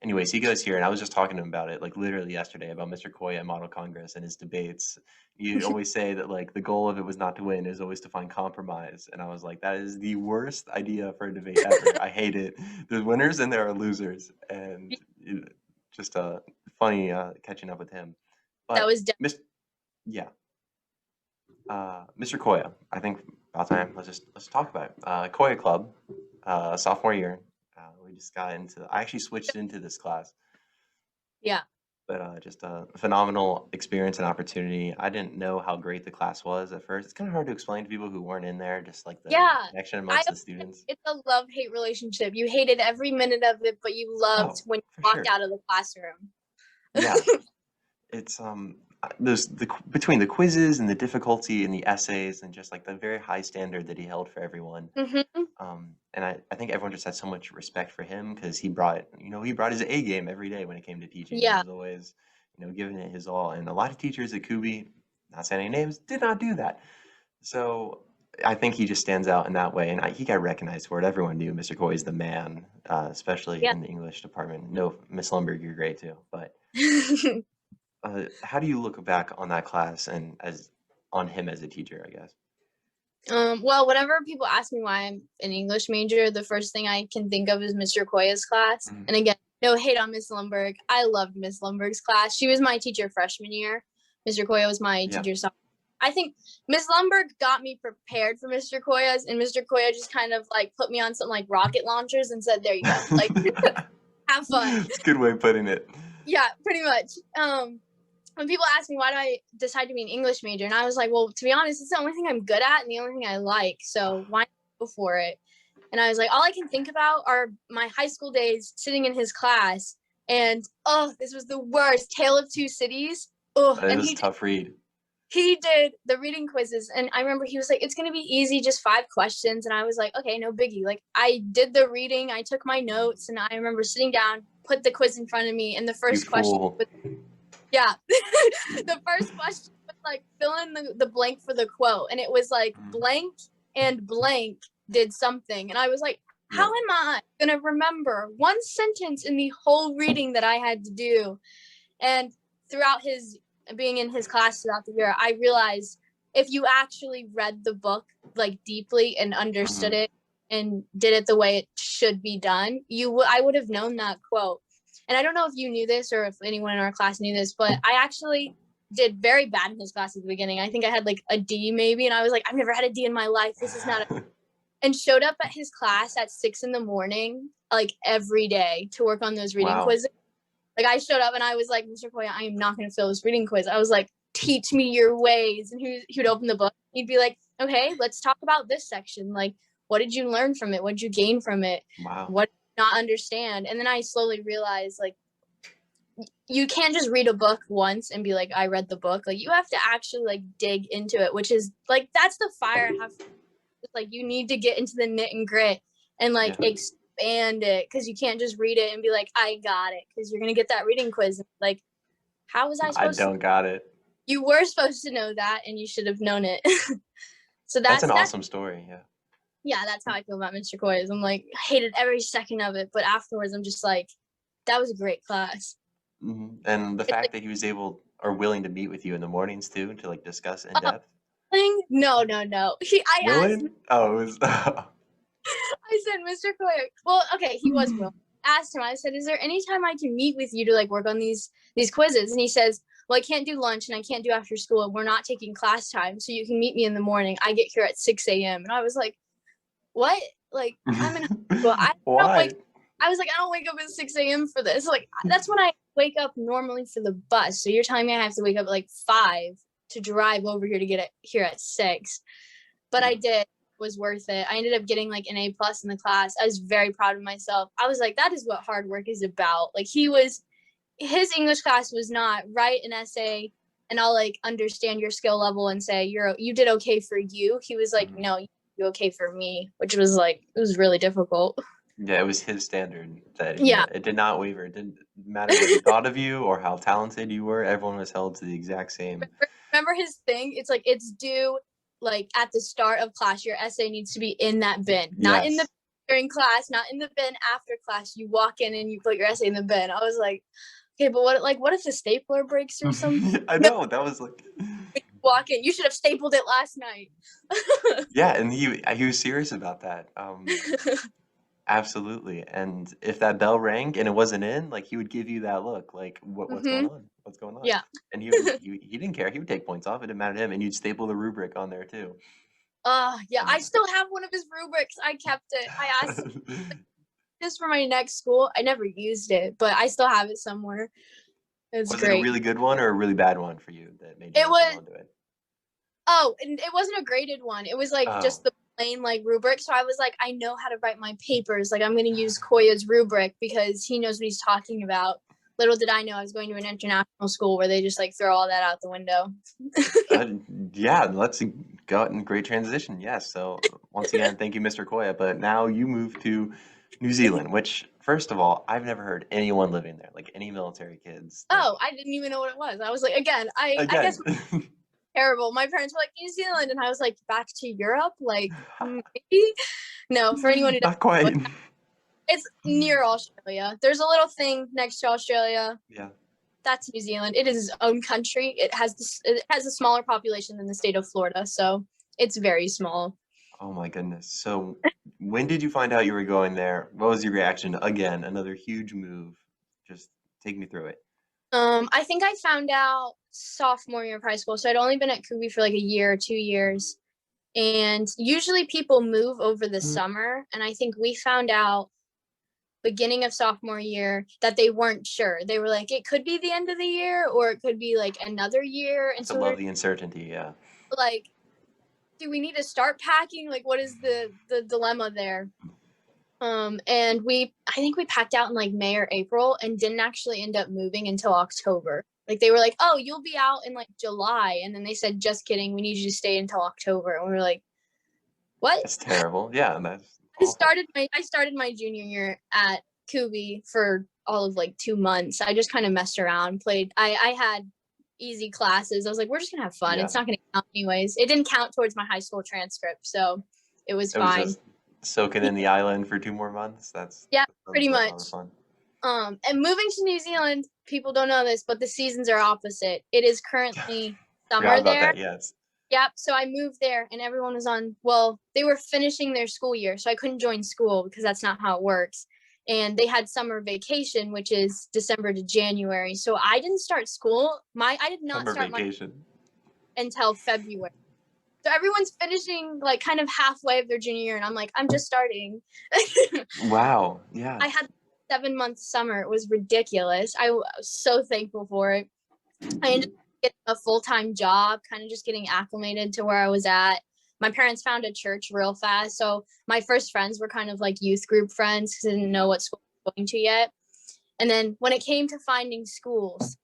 Anyways, he goes here, and I was just talking to him about it, like literally yesterday, about Mr. Koya and Model Congress and his debates. You always say that like the goal of it was not to win, it was always to find compromise. And I was like, that is the worst idea for a debate ever. I hate it. There's winners and there are losers, and just funny catching up with him. That But was done. Yeah, Mr. Koya, I think about time. Let's talk about it. Koya Club, sophomore year. We just got into. I actually switched into this class, Yeah. but just a phenomenal experience and opportunity. I didn't know how great the class was at first. It's kind of hard to explain to people who weren't in there, just like the Yeah. connection I amongst the students. it's a love-hate relationship. You hated every minute of it, but you loved Oh, when you for walked sure. out of the classroom. Yeah, it's there's between the quizzes and the difficulty and the essays and just like the very high standard that he held for everyone. Hmm. And I think everyone just had so much respect for him because he brought his A game every day when it came to teaching. He Yeah. was always, giving it his all. And a lot of teachers at Kubi, not saying any names, did not do that. So I think he just stands out in that way. And he got recognized for it. Everyone knew Mr. Coy is the man, especially Yeah. in the English department. No, Miss Lumberg, you're great too. But how do you look back on that class and on him as a teacher, I guess? Well, whenever people ask me why I'm an English major, the first thing I can think of is Mr. Koya's class. Mhm. And again, no hate on Miss Lumberg. I loved Miss Lumberg's class. She was my teacher freshman year. Mr. Koya was my Yeah. teacher sophomore. I think Miss Lumberg got me prepared for Mr. Koya's, and Mr. Koya just kind of like put me on some like rocket launchers and said, "There you go, like have fun." It's a good way of putting it. Yeah, pretty much. When people ask me why do I decide to be an English major, and I was like, well, to be honest, it's the only thing I'm good at and the only thing I like, so why not go for it? And I was like, all I can think about are my high school days sitting in his class, and oh, this was the worst. Tale of Two Cities. Oh, It and was a tough read. he did the reading quizzes, and I remember he was like, it's gonna be easy, just 5 questions, and I was like, okay, no biggie. Like I did the reading, I took my notes, and I remember sitting down, put the quiz in front of me, and the You first question fool. was, yeah. The first question was like fill in the blank for the quote. And it was like blank and blank did something. And I was like, how Yeah. am I gonna remember one sentence in the whole reading that I had to do? And throughout his being in his class throughout the year, I realized if you actually read the book like deeply and understood Mhm. it and did it the way it should be done, I would have known that quote. And I don't know if you knew this or if anyone in our class knew this, but I actually did very bad in his class at the beginning. I think I had like a D maybe, and I was like, I've never had a D in my life. This is not a, and showed up at his class at 6 in the morning, like every day to work on those reading Wow. quizzes. Like I showed up and I was like, Mr. Koya, I am not going to fail this reading quiz. I was like, teach me your ways. And he would open the book. He'd be like, okay, let's talk about this section. Like, what did you learn from it? What did you gain from it? Wow. What did you not understand? And then I slowly realized, like, you can't just read a book once and be like, I read the book. Like, you have to actually like dig into it, which is like, that's the fire I have. Like, you need to get into the knit and grit and like Yeah. expand it, because you can't just read it and be like, I got it, because you're gonna get that reading quiz. Like, how was I I supposed to? don't got it. You were supposed to know that, and you should have known it. So That's an that's awesome story. Yeah. yeah, that's how I feel about Mr. Koyes. I'm like, hated every second of it, but afterwards, I'm just like, that was a great class. And the It's like, fact that he was able or willing to meet with you in the mornings too to like discuss in depth. no, no, no. I asked, Willing? Oh, it was. I said, Mr. Koyer. Well, okay, he was willing. Asked him, I said, is there any time I can meet with you to like work on these quizzes? And he says, well, I can't do lunch and I can't do after school. We're not taking class time, so you can meet me in the morning. I get here at 6 a.m. And I was like, what? Like, I'm in high school. Why? I was like, I don't wake up at 6 a.m. for this. Like, that's when I wake up normally for the bus. So you're telling me I have to wake up at like 5 to drive over here to get here at 6. But I did. It was worth it. I ended up getting like an A+ in the class. I was very proud of myself. I was like, that is what hard work is about. Like, he was his English class was not write an essay and I'll like understand your skill level and say you did okay for you. He was like, Mhm. no, you did okay for me, which was like it was really difficult. Yeah, it was his standard that he Yeah. met. It did not waver. It didn't matter what he thought of you or how talented you were. Everyone was held to the exact same. Remember his thing? It's like it's due like at the start of class. Your essay needs to be in that bin, not in the Yes. during class, not in the bin after class. You walk in and you put your essay in the bin. I was like, okay, but what if the stapler breaks or something? I know that was like, Walk in. You should have stapled it last night. yeah, and he was serious about that. Absolutely. And if that bell rang and it wasn't in, like he would give you that look, like what's going hmm on? What's going on? Yeah. And he didn't care. He would take points off. It didn't matter to him. And you'd staple the rubric on there too. Yeah. I Uh, still have one of his rubrics. I kept it. I asked this for my next school. I never used it, but I still have it somewhere. It's was it a great. really good one or a really bad one for you that made you It like hold was on to it? Oh, and it wasn't a graded one. It was like Oh, just the plain like rubric. So I was like, I know how to write my papers. Like I'm gonna use Koya's rubric because he knows what he's talking about. Little did I know I was going to an international school where they just like throw all that out the window. uh, yeah, let's go in great transition. Yes. So once again, thank you, Mr. Koya. But now you move to New Zealand, which first of all, I've never heard anyone living there, like any military kids that Oh, I didn't even know what it was. I was like, again, I guess again. terrible. My parents were like New Zealand, and I was like, back to Europe, like maybe. No, for anyone who doesn't Not know, quite. it's near Australia. There's a little thing next to Australia. Yeah. That's New Zealand. It is its own country. It has a smaller population than the state of Florida, so it's very small. Oh my goodness. So when did you find out you were going there? What was your reaction? Again, another huge move. Just take me through it. I think I found out sophomore year of high school, so I'd only been at Kubi for like a year or 2 years, and usually people move over the summer, and I think we found out beginning of sophomore year that they weren't sure. They were like, it could be the end of the year or it could be like another year, and So so they're love the uncertainty, yeah. like, do we need to start packing? Like, what is the dilemma there? And I think we packed out in like May or April and didn't actually end up moving until October. Like they were like, oh, you'll be out in like July, and then they said, just kidding, we need you to stay until October, and we were like, what? That's terrible. Yeah, that's I awful. started my junior year at Kubi for all of like 2 months. I just kind of messed around, played. I had easy classes. I was like, we're just gonna have fun. Yeah. It's not gonna count anyways. It didn't count towards my high school transcript, so it was It was fine. just soaking in the island for 2 more months. Yeah, That pretty sounds like a lot of much. fun. And moving to New Zealand, people don't know this, but the seasons are opposite. It is currently Forgot summer about there. that, yes. Yep. So I moved there and everyone was well, they were finishing their school year. So I couldn't join school because that's not how it works. And they had summer vacation, which is December to January. So I didn't start school. I did not Summer start my vacation. until February. So everyone's finishing like kind of halfway of their junior year. And I'm like, I'm just starting. Wow. Yeah. I had 7 month summer. It was ridiculous. I was so thankful for it. I ended up getting a full-time job, kind of just getting acclimated to where I was at. My parents found a church real fast. So my first friends were kind of like youth group friends because I didn't know what school I was going to yet. And then when it came to finding schools,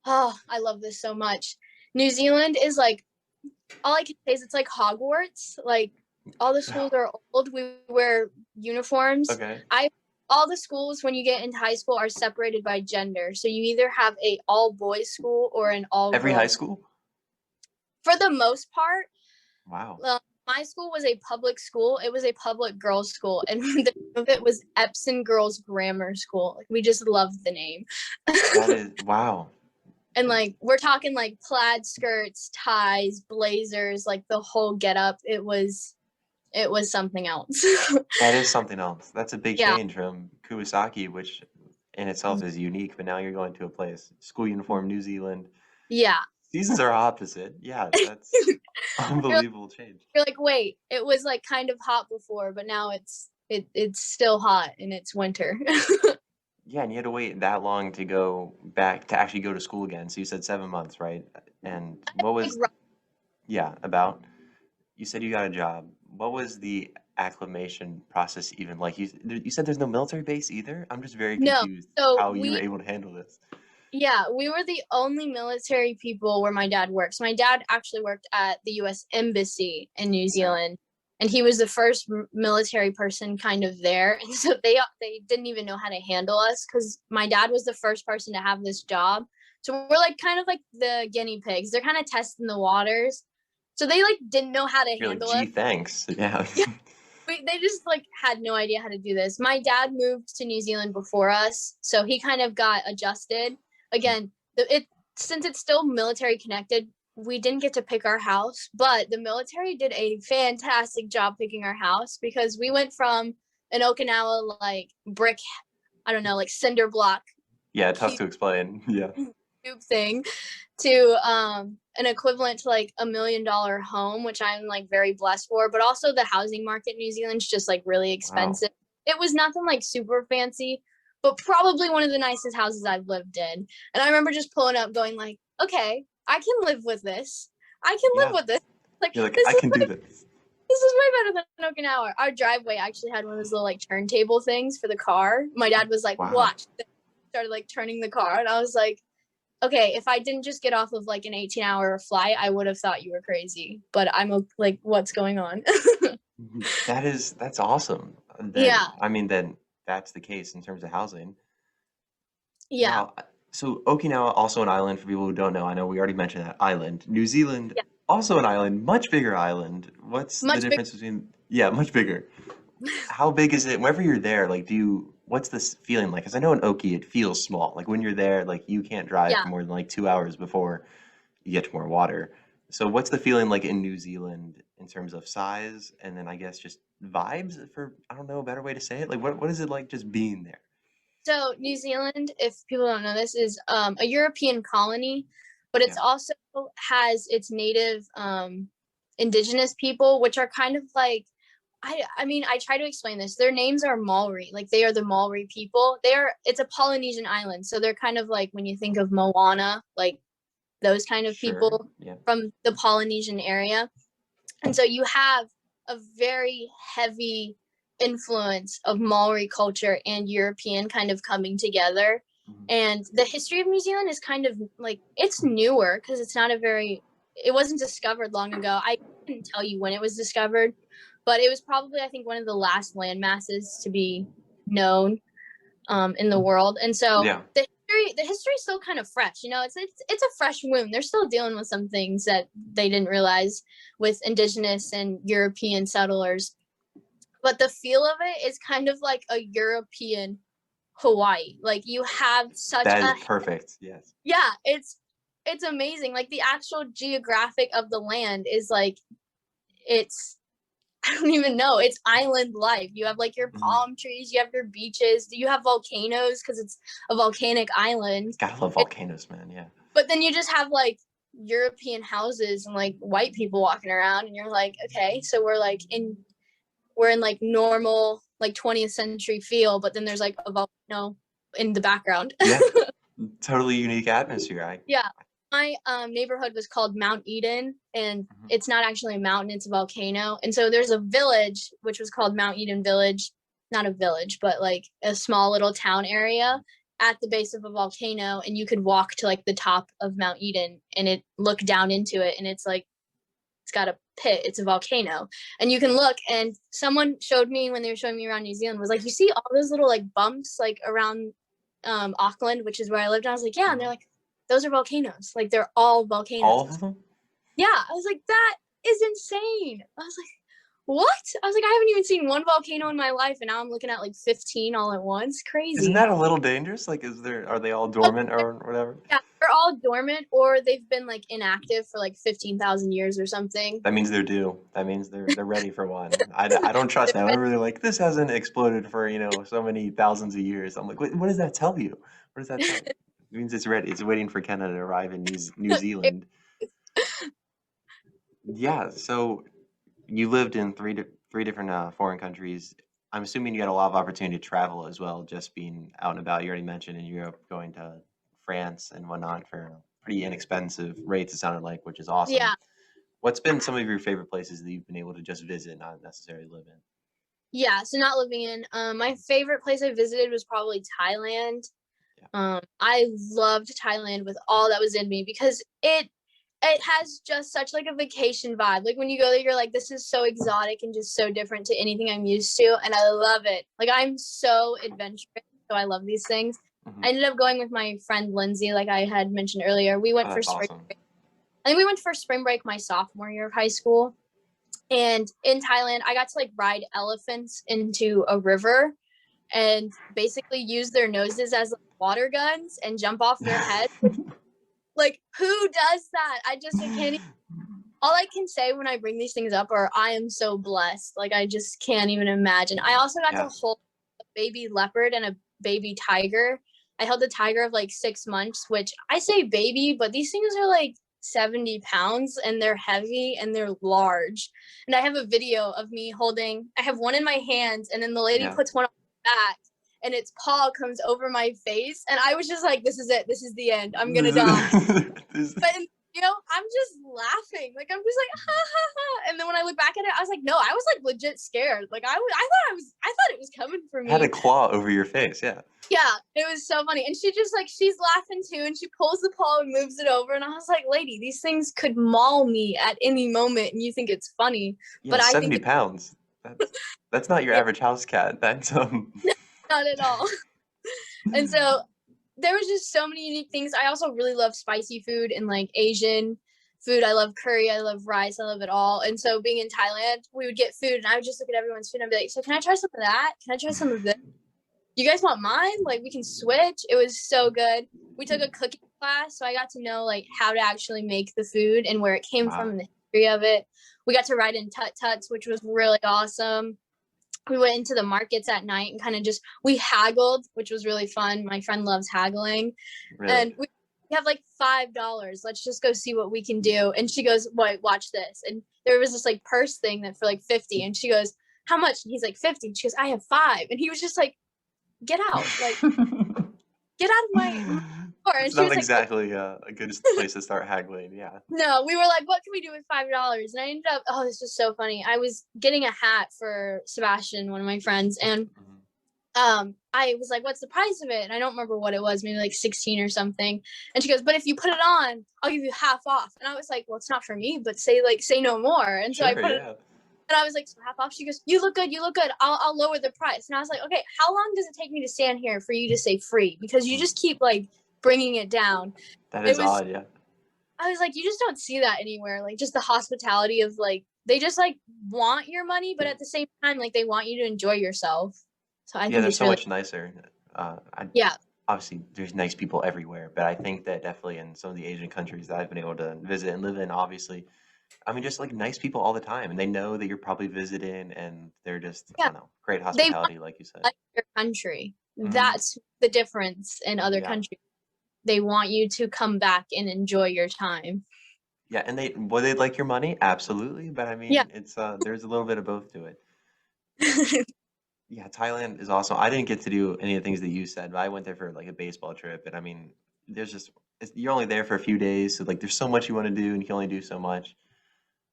oh, I love this so much. New Zealand is like, all I can say is it's like Hogwarts. Like all the schools are old. We wear uniforms. Okay. All the schools when you get into high school are separated by gender. So you either have a all boys school or an all Every high girls. school? For the most part, Wow. my school was a public school. It was a public girls' school, and the name of it was Epsom Girls Grammar School. Like, we just loved the name. That is wow. And like we're talking like plaid skirts, ties, blazers, like the whole getup. It was something else. That is something else. That's a big Yeah, change from Kubasaki, which in itself is unique, but now you're going to a place. School uniform, New Zealand. yeah. Seasons are opposite. Yeah, that's You're, unbelievable change. you're like, wait, it was like kind of hot before, but now it's still hot and it's winter. Yeah, and you had to wait that long to go back to actually go to school again. So you said 7 months, right? And what Like was, yeah, about? You said you got a job. What was the acclimation process even like? You said there's no military base either? I'm just very No. confused So how you were able to handle this. yeah, we were the only military people where my dad works. My dad actually worked at the U.S. Embassy in New Okay. Zealand, and he was the first military person kind of there. And so they didn't even know how to handle us because my dad was the first person to have this job. So we're like kind of like the guinea pigs. They're kind of testing the waters. So they like didn't know how to You're like, handle gee, us. thanks. Yeah. They just like had no idea how to do this. My dad moved to New Zealand before us, so he kind of got adjusted. Again, it since it's still military connected, we didn't get to pick our house, but the military did a fantastic job picking our house because we went from an Okinawa like brick, I don't know, like cinder block Yeah, tough cube to explain. Yeah. thing to an equivalent to like $1 million home, which I'm like very blessed for. But also the housing market in New Zealand's just like really Wow. expensive. It was nothing like super fancy, but probably one of the nicest houses I've lived in. And I remember just pulling up, going like, okay, I can live with this. I can live Yeah. with this. Like You're like, this I is can do this. this is way better than Okinawa. Our driveway actually had one of those little like turntable things for the car. My dad was like, Wow. watch. Started like turning the car, and I was like, okay, if I didn't just get off of like an 18-hour flight, I would have thought you were crazy. But I'm like, what's going on? That's awesome. Yeah, Then that's the case in terms of housing. yeah, Now, so Okinawa, also an island for people who don't know. I know we already mentioned that island. New Zealand, yeah. also an island, much bigger island. What's the Much bigger. difference between, yeah, much bigger. How big is it? Whenever you're there, like, what's this feeling like? Because I know in Oki, it feels small. Like when you're there, like you can't drive Yeah. for more than like 2 hours before you get to more water. So what's the feeling like in New Zealand in terms of size? And then I guess just vibes for, I don't know, a better way to say it. Like what is it like just being there? So New Zealand, if people don't know this, is a European colony, but it's Yeah. also has its native indigenous people, which are kind of like I mean, I try to explain this. Their names are Maori, like they are the Maori people. It's a Polynesian island, so they're kind of like when you think of Moana, like those kind of Sure. people Yeah. from the Polynesian area. And so you have a very heavy influence of Maori culture and European kind of coming together. Mhm. And the history of New Zealand is kind of like it's newer because it wasn't discovered long ago. I couldn't tell you when it was discovered, but it was probably, I think, one of the last land masses to be known in the world. And so Yeah. the history is still kind of fresh. You know, it's a fresh wound. They're still dealing with some things that they didn't realize with indigenous and European settlers. But the feel of it is kind of like a European Hawaii. Like you have such That is a perfect. Yes. yeah, it's amazing. Like the actual geographic of the land is like it's I don't even know. It's island life. You have like your Mhm. palm trees, you have your beaches, you have volcanoes because it's a volcanic island. Gotta love It, volcanoes, man. Yeah. but then you just have like European houses and like white people walking around, and you're like, okay, so we're in like normal like 20th century feel, but then there's like a volcano in the background. Yeah. Totally unique atmosphere. Yeah. My neighborhood was called Mount Eden, and Mhm. it's not actually a mountain, it's a volcano. And so there's a village which was called Mount Eden Village, not a village, but like a small little town area at the base of a volcano, and you could walk to like the top of Mount Eden and it look down into it, and it's like it's got a pit, it's a volcano. And you can look, and someone showed me when they were showing me around New Zealand was like, you see all those little like bumps like around Auckland, which is where I lived. And I was like, yeah. And they're Mhm. like, those are volcanoes. Like they're all All volcanoes. of them? Yeah. I was like, that is insane. I was like, what? I was like, I haven't even seen one volcano in my life, and now I'm looking at like 15 all at once. Isn't Crazy. that a little dangerous? Like, are they all dormant or whatever? Yeah, they're all dormant or they've been like inactive for like 15,000 years or something. That means they're due. That means they're ready for one. I don't trust that. Whenever they're like, this hasn't exploded for, so many thousands of years. I'm like, what does that tell you? What does that tell you? It means it's ready. It's waiting for Canada to arrive in New Zealand. Yeah, so you lived in three different foreign countries. I'm assuming you had a lot of opportunity to travel as well, just being out and about. You already mentioned in Europe going to France and whatnot for pretty inexpensive rates, it sounded like, which is awesome. Yeah. What's been some of your favorite places that you've been able to just visit, not necessarily live in? Yeah, so not living in. My favorite place I visited was probably Thailand. Yeah. I loved Thailand with all that was in me because it has just such like a vacation vibe. Like when you go there, you're like, this is so exotic and just so different to anything I'm used to, and I love it. Like I'm so adventurous, so I love these things. Hmm. I ended up going with my friend Lindsay, like I had mentioned earlier. We Oh, went for that's spring awesome. break. I think we went for spring break my sophomore year of high school. And in Thailand, I got to like ride elephants into a river and basically use their noses as like, water guns and jump off their head. Like, who does that? I can't. All I can say when I bring these things up are I am so blessed. Like, I just can't even imagine. I also got to Yeah. hold a baby leopard and a baby tiger. I held a tiger of like 6 months, which I say baby, but these things are like 70 pounds and they're heavy and they're large. And I have a video of me holding, I have one in my hands, and then the lady Yeah. puts one on my back and its paw comes over my face. And I was just like, this is it. This is the end. I'm going to die. This- But I'm just laughing. Like I'm just like ha ha ha. And then when I look back at it, I was like, no, I was like legit scared. Like I thought it was coming for had a me. claw over your face. Yeah. Yeah, it was so funny. And she just like she's laughing too, and she pulls the paw and moves it over. And I was like, lady, these things could maul me at any moment, and you think it's funny, Yeah, but I think 70 it's pounds. That's not your yeah, average house cat. That's not at all. And so there was just so many unique things. I also really love spicy food and like Asian food. I love curry. I love rice. I love it all. And so being in Thailand, we would get food and I would just look at everyone's food and I'd be like, so can I try some of that? Can I try some of this? You guys want mine? Like we can switch. It was so good. We took a cooking class, so I got to know like how to actually make the food and where it came from wow. and the history of it. We got to ride in tut-tuts, which was really awesome. We went into the markets at night and kind of just we haggled, which was really fun. My friend loves haggling, Really? and we have like $5. Let's just go see what we can do. And she goes, "Wait, watch this." And there was this like purse thing that for like 50, and she goes, "How much?" And he's like 50. And she goes, "I have 5." And he was just like, "Get out, like get out of my store." And It's she not was like, "Oh, exactly a good place to start haggling. Yeah. no." We were like, "What can we do with $5?" And I ended up, oh, this was so funny. I was getting a hat for Sebastian, one of my friends, and Mhm. I was like, "What's the price of it?" And I don't remember what it was, maybe like 16 or something. And she goes, "But if you put it on, I'll give you half off." And I was like, "Well, it's not for me, but say no more." And so I Sure. put it, Yeah. and I was like, "So half off." She goes, "You look good, you look good. I'll lower the price." And I was like, "Okay, how long does it take me to stand here for you to say free? Because you just keep like bringing it down." That It is was, odd. Yeah. I was like, you just don't see that anywhere. Like just the hospitality of like they just like want your money, but at the same time, like they want you to enjoy yourself. So I Yeah, think they're it's so really, much nicer. I yeah, obviously there's nice people everywhere, but I think that definitely in some of the Asian countries that I've been able to visit and live in, obviously, I mean, just like nice people all the time, and they know that you're probably visiting, and they're just, I yeah. don't know, great They hospitality, like you said. like your country. Hmm. That's the difference in other Yeah, countries. They want you to come back and enjoy your time. yeah, and would they like your money? Absolutely, but I Yeah. mean, it's there's a little bit of both to it. But yeah, Thailand is awesome. I didn't get to do any of the things that you said, but I went there for like a baseball trip, and I mean, there's just you're only there for a few days, so like there's so much you want to do, and you can only do so much.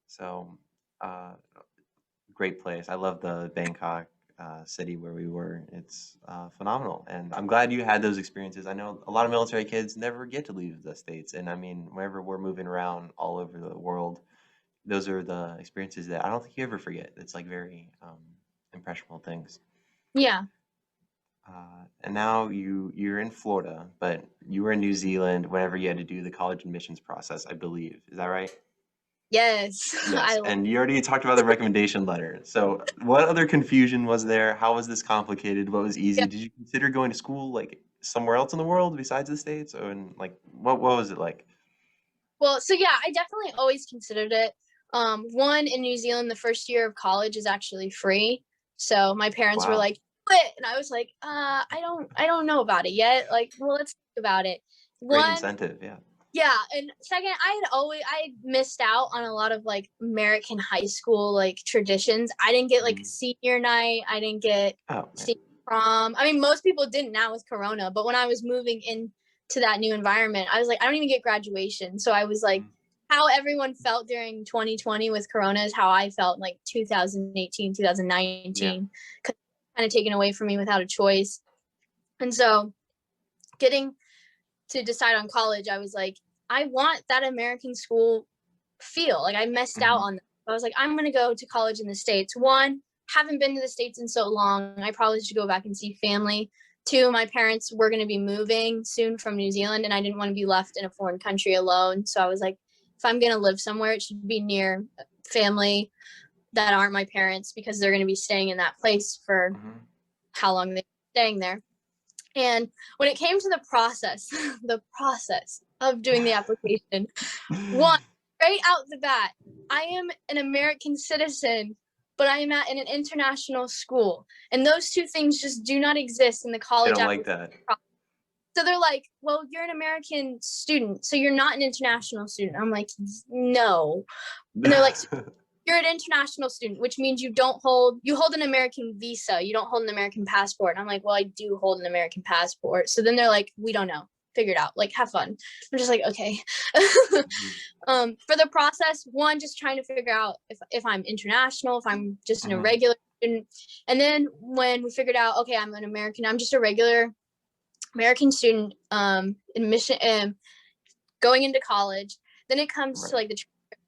So, uh, great place. I love the Bangkok city where we were. It's phenomenal, and I'm glad you had those experiences. I know a lot of military kids never get to leave the states, and I mean, whenever we're moving around all over the world, those are the experiences that I don't think you ever forget. It's like very impressionable things. Yeah. And now you're in Florida, but you were in New Zealand whenever you had to do the college admissions process, I believe. Is that right? Yes. Yes, and you already talked about the recommendation letter. So, what other confusion was there? How was this complicated? What was Yeah. easy? Did you consider going to school like somewhere else in the world besides the States? Or and like what was it like? Well, so yeah, I definitely always considered it. One in New Zealand, the first year of college is actually free. So my parents were Wow, like, "Quit," and I was like, I don't know about it yet. Like, well, let's think about it. great One, incentive, yeah. yeah, and second, I had missed out on a lot of like American high school like traditions. I didn't get like Mhm. senior night. I didn't get Oh, man. senior prom. I mean, most people didn't now with Corona, but when I was moving into that new environment, I was like, I don't even get graduation. So I was like, Mhm. how everyone felt during 2020 with Corona is how I felt in like 2018, 2019, kind of taken away from me without a choice. And so getting to decide on college, I was like, I want that American school feel. Like I missed out on that. I was like, I'm going to go to college in the States. One, haven't been to the States in so long. I probably should go back and see family. Two, my parents were going to be moving soon from New Zealand, and I didn't want to be left in a foreign country alone. So I was like, if I'm going to live somewhere, it should be near family that aren't my parents, because they're going to be staying in that place for how long they're staying there. And when it came to the process of doing the application, one, straight out the bat, I am an American citizen, but I am at an international school. And those two things just do not exist in the college application. Like that. So they're like, well, you're an American student, so you're not an international student. I'm like, no. And they're like, you're an international student, which means you hold an American visa. You don't hold an American passport. And I'm like, well, I do hold an American passport. So then they're like, we don't know. Figure it out. Like, have fun. I'm just like, okay. For the process, one, just trying to figure out if I'm international, if I'm just an irregular student. And then when we figured out, okay, I'm an American, I'm just a regular American student, admission, going into college. Then it comes to like the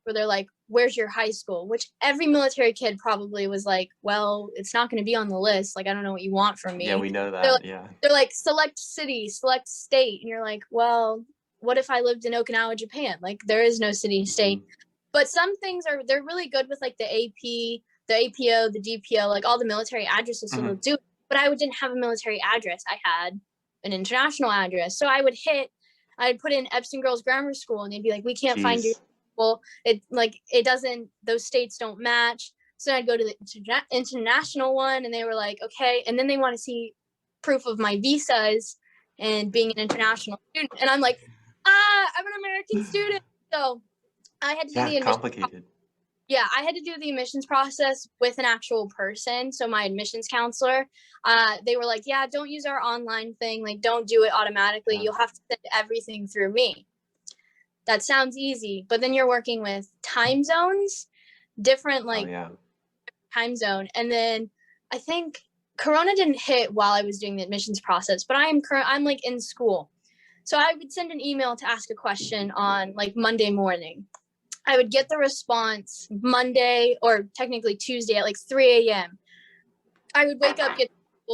where they're like, where's your high school? Which every military kid probably was like, well, it's not going to be on the list. Like, I don't know what you want from me. Yeah, we know that. They're like, select city, select state. And you're like, well, what if I lived in Okinawa, Japan? Like, there is no city, state. But some things they're really good with like the AP, the APO, the DPO, like all the military addresses. So they'll do it. But I didn't have a military address. I had an international address. So I'd put in Epsom Girls Grammar School, and they'd be like, we can't find your school. It doesn't, those states don't match. So I'd go to the international one, and they were like, okay. And then they want to see proof of my visas and being an international student. And I'm like, I'm an American student. So I had to do the admissions. Complicated. Yeah, I had to do the admissions process with an actual person. So my admissions counselor, they were like, yeah, don't use our online thing. Like, don't do it automatically. You'll have to send everything through me. That sounds easy. But then you're working with time zones, different time zone. And then I think Corona didn't hit while I was doing the admissions process, but I'm like in school. So I would send an email to ask a question on like Monday morning. I would get the response Monday, or technically Tuesday at like 3 a.m. I would wake up,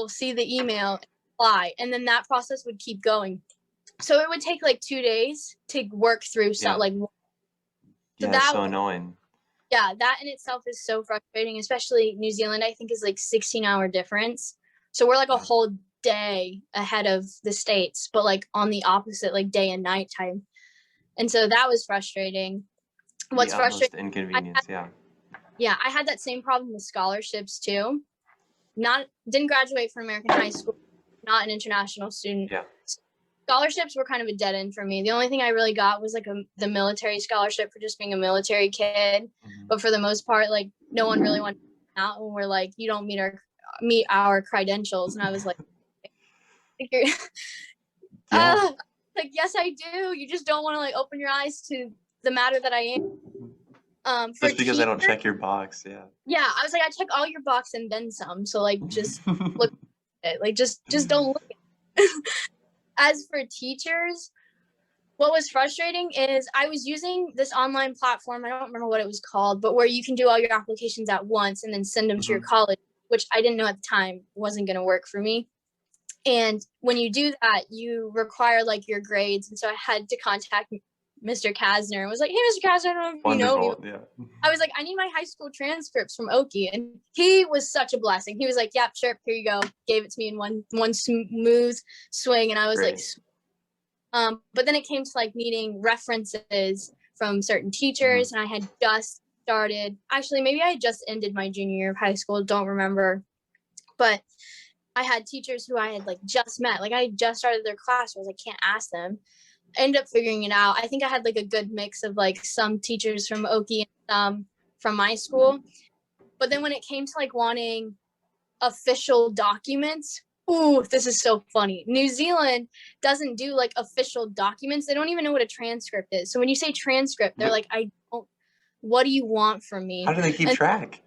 see the email, reply, and then that process would keep going. So it would take like 2 days to work through stuff. That's so annoying. Yeah, that in itself is so frustrating, especially New Zealand, I think, is like 16-hour difference. So we're like a whole day ahead of the States, but like on the opposite, like day and night time. And so that was frustrating. What's frustrating? Inconvenience, Yeah, I had that same problem with scholarships too. Didn't graduate from American high school, not an international student. Yeah. Scholarships were kind of a dead end for me. The only thing I really got was like the military scholarship for just being a military kid. But for the most part, like no one really wanted to come out, and we're like, you don't meet our credentials. And I was like, like, yes, I do. You just don't want to like open your eyes to the matter that I am. Just because I don't check your box, Yeah, I was like, I check all your box and then some. So like, just look at it. Like, just don't look at it. As for teachers, what was frustrating is I was using this online platform. I don't remember what it was called, but where you can do all your applications at once and then send them to your college, which I didn't know at the time wasn't going to work for me. And when you do that, you require like your grades. And so I had to contact Mr. Kasner and was like, hey, Mr. Kasner, I don't know if you know me. I was like, I need my high school transcripts from Oki. And he was such a blessing. He was like, yep, sure, here you go. Gave it to me in one smooth swing. And I was like, but then it came to like needing references from certain teachers. And I had just started, actually, maybe I had just ended my junior year of high school. Don't remember. But I had teachers who I had like just met. Like I just started their class. I was like, can't ask them. End up figuring it out. I think I had like a good mix of like some teachers from Oki and some from my school. But then when it came to like wanting official documents, Ooh, this is so funny. New Zealand doesn't do like official documents. They don't even know what a transcript is. So when you say transcript, they're like, I don't, what do you want from How me? do they keep And track?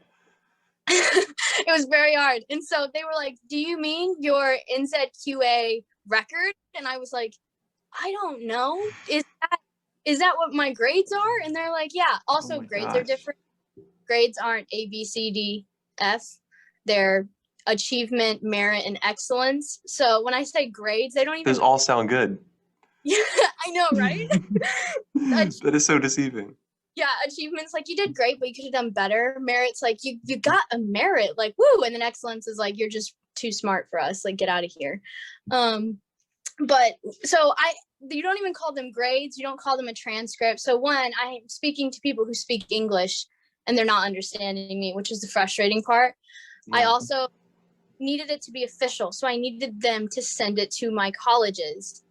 it was very hard. And so they were like, do you mean your NZQA record? And I was like, I don't know. Is that what my grades are? And they're like, yeah. Oh Also, my grades are gosh. different. Grades aren't A, B, C, D, F. They're achievement, merit, and excellence. So when I say grades, they don't Those even. all sound good. Yeah, I know, right? That is so deceiving. Yeah, achievements like you did great, but you could have done better. Merit's like you got a merit, like woo, and then excellence is like you're just too smart for us, like get out of here. But so you don't even call them grades, you don't call them a transcript. So one, I'm speaking to people who speak English and they're not understanding me, which is the frustrating part. I Yeah. also needed it to be official, so I needed them to send it to my colleges,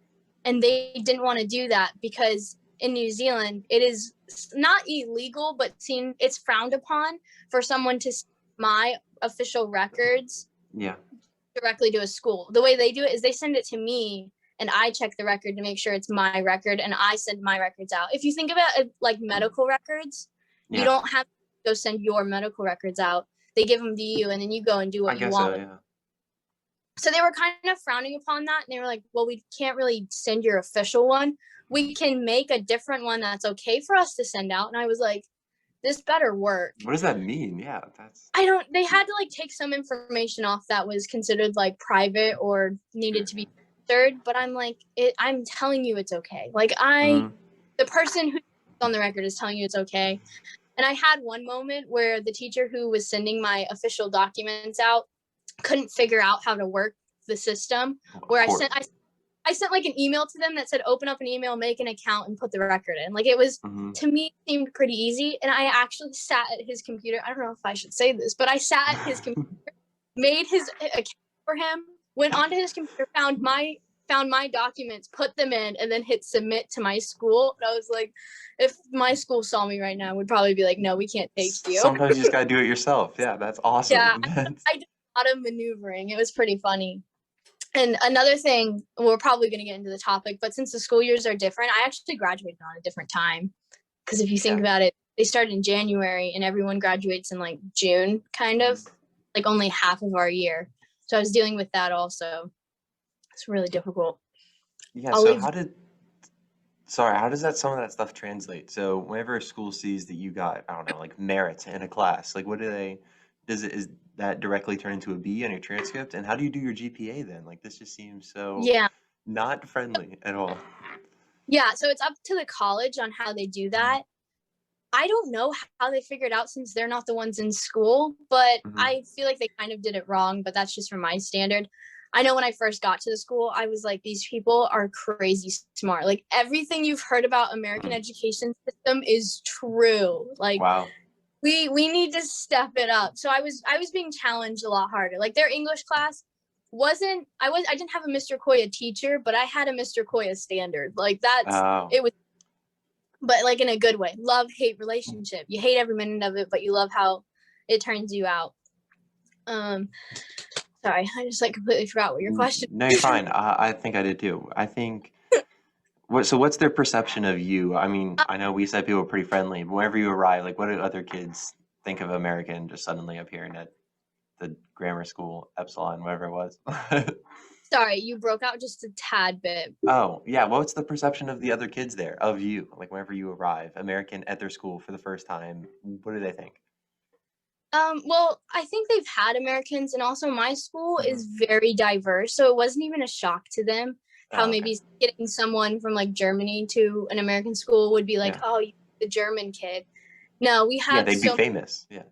and they didn't want to do that because in New Zealand it is not illegal, but it's frowned upon for someone to send my official records Yeah. directly to a school. The way they do it is they send it to me and I check the record to make sure it's my record and I send my records out. If you think about it like medical records, you Yeah. don't have to go send your medical records out. They give them to you and then you go and do I what you guess want so, with. yeah. So they were kind of frowning upon that, and they were like, well, we can't really send your official one. We can make a different one that's okay for us to send out. And I was like, this better work. What does that mean? Yeah, that's They had to like take some information off that was considered like private or needed to be censored, but I'm like, I'm telling you it's okay. Like mhm. the person who's on the record is telling you it's okay. And I had one moment where the teacher who was sending my official documents out couldn't figure out how to work the system, Of where course. I sent like an email to them that said open up an email, make an account, and put the record in. Like it was, Mhm. to me, it seemed pretty easy. And I actually sat at his computer. I don't know if I should say this, but I sat at his computer, made his account for him, went onto his computer, found my documents, put them in, and then hit submit to my school. And I was like, if my school saw me right now, would probably be like, no, we can't take you. Sometimes you just gotta do it yourself. Yeah, that's awesome. Yeah, I did a lot of maneuvering. It was pretty funny. And another thing, we're probably going to get into the topic, but since the school years are different, I actually graduated on a different time. Because if you think Yeah. about it, they start in January and everyone graduates in like June, kind of, like only half of our year. So I was dealing with that also. It's really difficult. Yeah, I'll so leave. how does some of that stuff translate? So whenever a school sees that you got, I don't know, like merit in a class, like is that directly turn into a B on your transcript? And how do you do your GPA then? Like this just seems so Yeah. not friendly at all. Yeah. So it's up to the college on how they do that. I don't know how they figured out since they're not the ones in school, but Mm-hmm. I feel like they kind of did it wrong, but that's just from my standard. I know when I first got to the school, I was like, these people are crazy smart. Like everything you've heard about American education system is true. Like Wow. we need to step it up. So I was being challenged a lot harder. Like their English class I didn't have a Mr. Koya teacher, but I had a Mr. Koya standard. Like Oh. it was, but like in a good way. Love hate relationship. You hate every minute of it, but you love how it turns you out. Sorry, I just like completely forgot what your question. No, you're fine. I think I did too. I think what's their perception of you? I mean, I know we said people are pretty friendly, but whenever you arrive, like what do other kids think of American just suddenly appearing at the grammar school, Epsilon, whatever it was? Sorry, you broke out just a tad bit. Oh, yeah. What's the perception of the other kids there, of you? Like whenever you arrive, American at their school for the first time, what do they think? Well, I think they've had Americans, and also my school Mhm. is very diverse, so it wasn't even a shock to them how Oh, okay. maybe getting someone from like Germany to an American school would be like, Yeah. oh, you're the German kid. No, Yeah, they'd be famous. Yeah.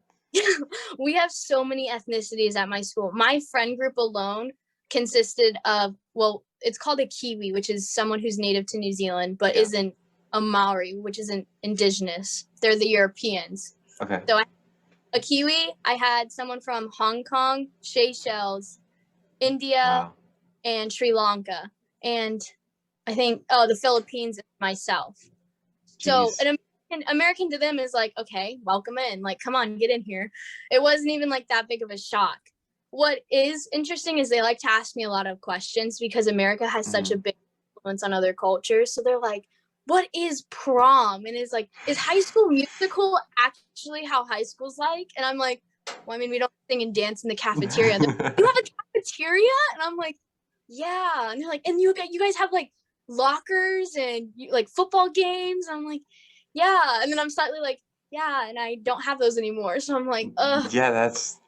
we have so many ethnicities at my school. My friend group alone consisted of, well, it's called a Kiwi, which is someone who's native to New Zealand, but Yeah. isn't a Maori, which isn't indigenous. They're the Europeans. Okay. So a Kiwi, I had someone from Hong Kong, Seychelles, India, Wow. and Sri Lanka. And I think, the Philippines and myself. So Jeez. an American to them is like, okay, welcome in. Like, come on, get in here. It wasn't even like that big of a shock. what is interesting is they like to ask me a lot of questions because America has such a Mhm. big influence on other cultures. So they're like, what is prom? And it's like, is High School Musical actually how high school's like? And I'm like, well, I mean, we don't sing and dance in the cafeteria. They're like, you have a cafeteria? And I'm like, yeah. And they're like, and you guys have like lockers and like football games? And I'm like, yeah. And then I'm slightly like, yeah, and I don't have those anymore. So I'm like, Yeah, that's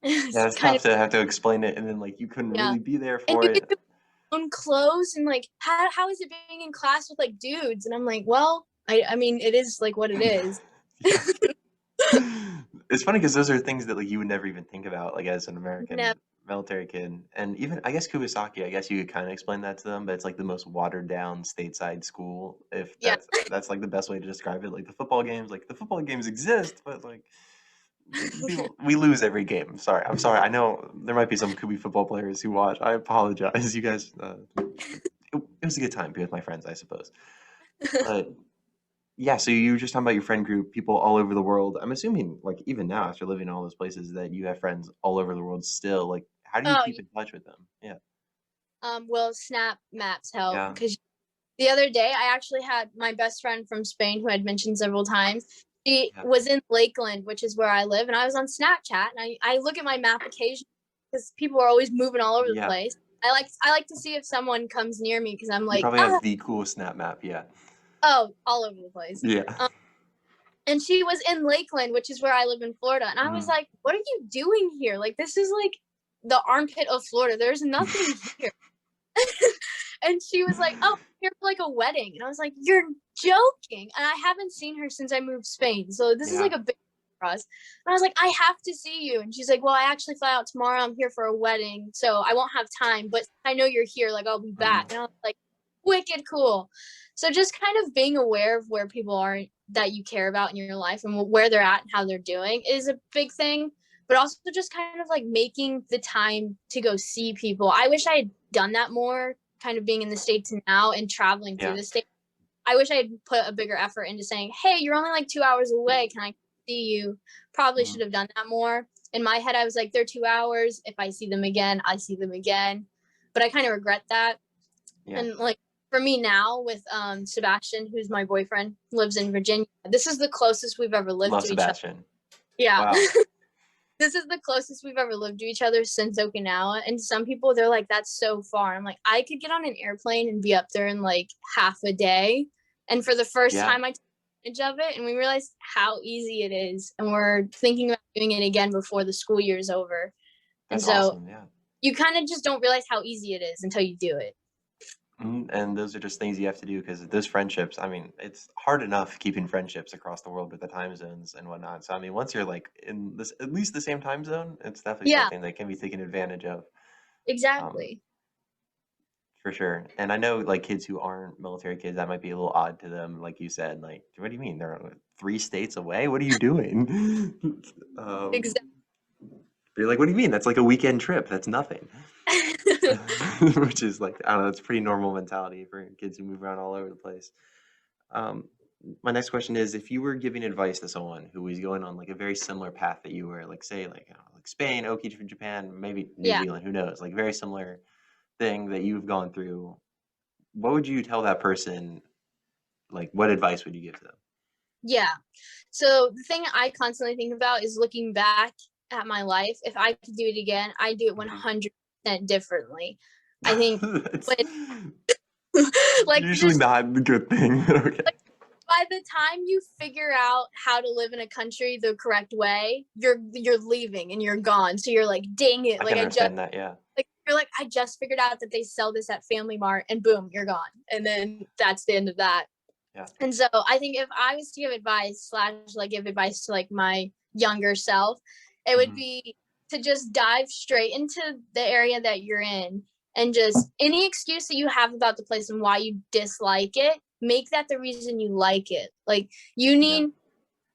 it's yeah, it's kind of, tough to have to explain it, and then like you couldn't yeah. really be there And for you get it. your own clothes and like how is it being in class with like dudes? And I'm like, well, I mean it is like what it is. Yeah. It's funny because those are things that like you would never even think about like as an Never, American military kid. And even I guess Kubasaki, I guess you could kind of explain that to them, but it's like the most watered down stateside school, if yeah. that's like the best way to describe it. Like the football games exist, but like we lose every game. Sorry, I'm sorry. I know there might be some Kubi football players who watch. I apologize. You guys, it was a good time being with my friends, I suppose. But yeah, so you were just talking about your friend group, people all over the world. I'm assuming, like, even now, after living in all those places, that you have friends all over the world still. Like, how do you Oh, keep in touch with them? Yeah. well, Snap Maps help Yeah. because the other day I actually had my best friend from Spain who I'd mentioned several times. She Yeah. was in Lakeland, which is where I live, and I was on Snapchat and I look at my map occasionally because people are always moving all over the Yeah. place. I like to see if someone comes near me because I'm You like, probably ah, have the coolest snap map. Yeah. oh, all over the place. Yeah. And she was in Lakeland, which is where I live in Florida. And I was Mhm. like, what are you doing here? Like, this is like the armpit of Florida. There's nothing here. And she was like, oh, here for like a wedding. And I was like, you're joking. And I haven't seen her since I moved to Spain. So this is Yeah. like a big for us. And I was like, I have to see you. And she's like, well, I actually fly out tomorrow. I'm here for a wedding. So I won't have time, but I know you're here. Like, I'll be back. Mhm. And I was like, wicked cool. So just kind of being aware of where people are that you care about in your life and where they're at and how they're doing is a big thing. But also just kind of like making the time to go see people. I wish I had done that more, kind of being in the States now and traveling through Yeah. the States. I wish I had put a bigger effort into saying, hey, you're only like 2 hours away. Can I see you? Probably Mhm. should have done that more. In my head, I was like, they're 2 hours. If I see them again, I see them again. But I kind of regret that. Yeah. And like for me now with Sebastian, who's my boyfriend, lives in Virginia. This is the closest we've ever lived Love to each other. Sebastian. Yeah. Wow. This is the closest we've ever lived to each other since Okinawa. And some people, they're like, that's so far. I'm like, I could get on an airplane and be up there in like half a day. And for the first Yeah. time, I took advantage of it. And we realized how easy it is. And we're thinking about doing it again before the school year is over. And That's so awesome. Yeah. you kind of just don't realize how easy it is until you do it. And those are just things you have to do because those friendships, I mean, it's hard enough keeping friendships across the world with the time zones and whatnot. So, I mean, once you're like in this, at least the same time zone, it's definitely Yeah, something that can be taken advantage of. Um, exactly. for sure. And I know like kids who aren't military kids, that might be a little odd to them. Like you said, like, what do you mean? They're 3 states away? What are you doing? um, Exactly. you're like, what do you mean? That's like a weekend trip. That's nothing. Which is like, I don't know, it's pretty normal mentality for kids who move around all over the place. Um, my next question is, if you were giving advice to someone who was going on like a very similar path that you were, like say like I don't know, like Spain, Oki from Japan, maybe New Yeah. Zealand, who knows, like very similar thing that you've gone through, what would you tell that person? Like, what advice would you give to them? Yeah. So the thing I constantly think about is looking back at my life. If I could do it again, I'd do it Mhm. 100% differently. I think That's when like usually just not the good thing, but okay. like by the time you figure out how to live in a country the correct way, you're leaving and you're gone. So you're like, dang it, I like can I just understand that, yeah. like you're like I just figured out that they sell this at Family Mart and boom, you're gone. And then that's the end of that. Yeah. And so I think if I was to give advice slash like give advice to like my younger self, it would Mhm. be to just dive straight into the area that you're in and just any excuse that you have about the place and why you dislike it, make that the reason you like it. Like you Yeah. need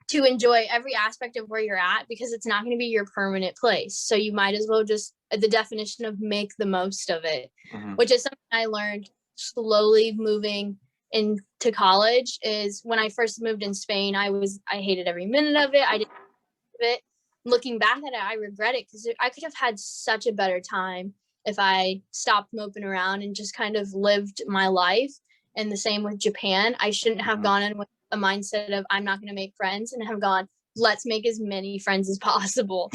to enjoy every aspect of where you're at because it's not going to be your permanent place. So you might as well just the definition of make the most of it, Mhm. which is something I learned slowly moving into college is when I first moved in Spain, I hated every minute of it. I didn't love it. looking back at it, I regret it because I could have had such a better time if I stopped moping around and just kind of lived my life. And the same with Japan. I shouldn't have Mhm. gone in with a mindset of I'm not going to make friends, and have gone, let's make as many friends as possible,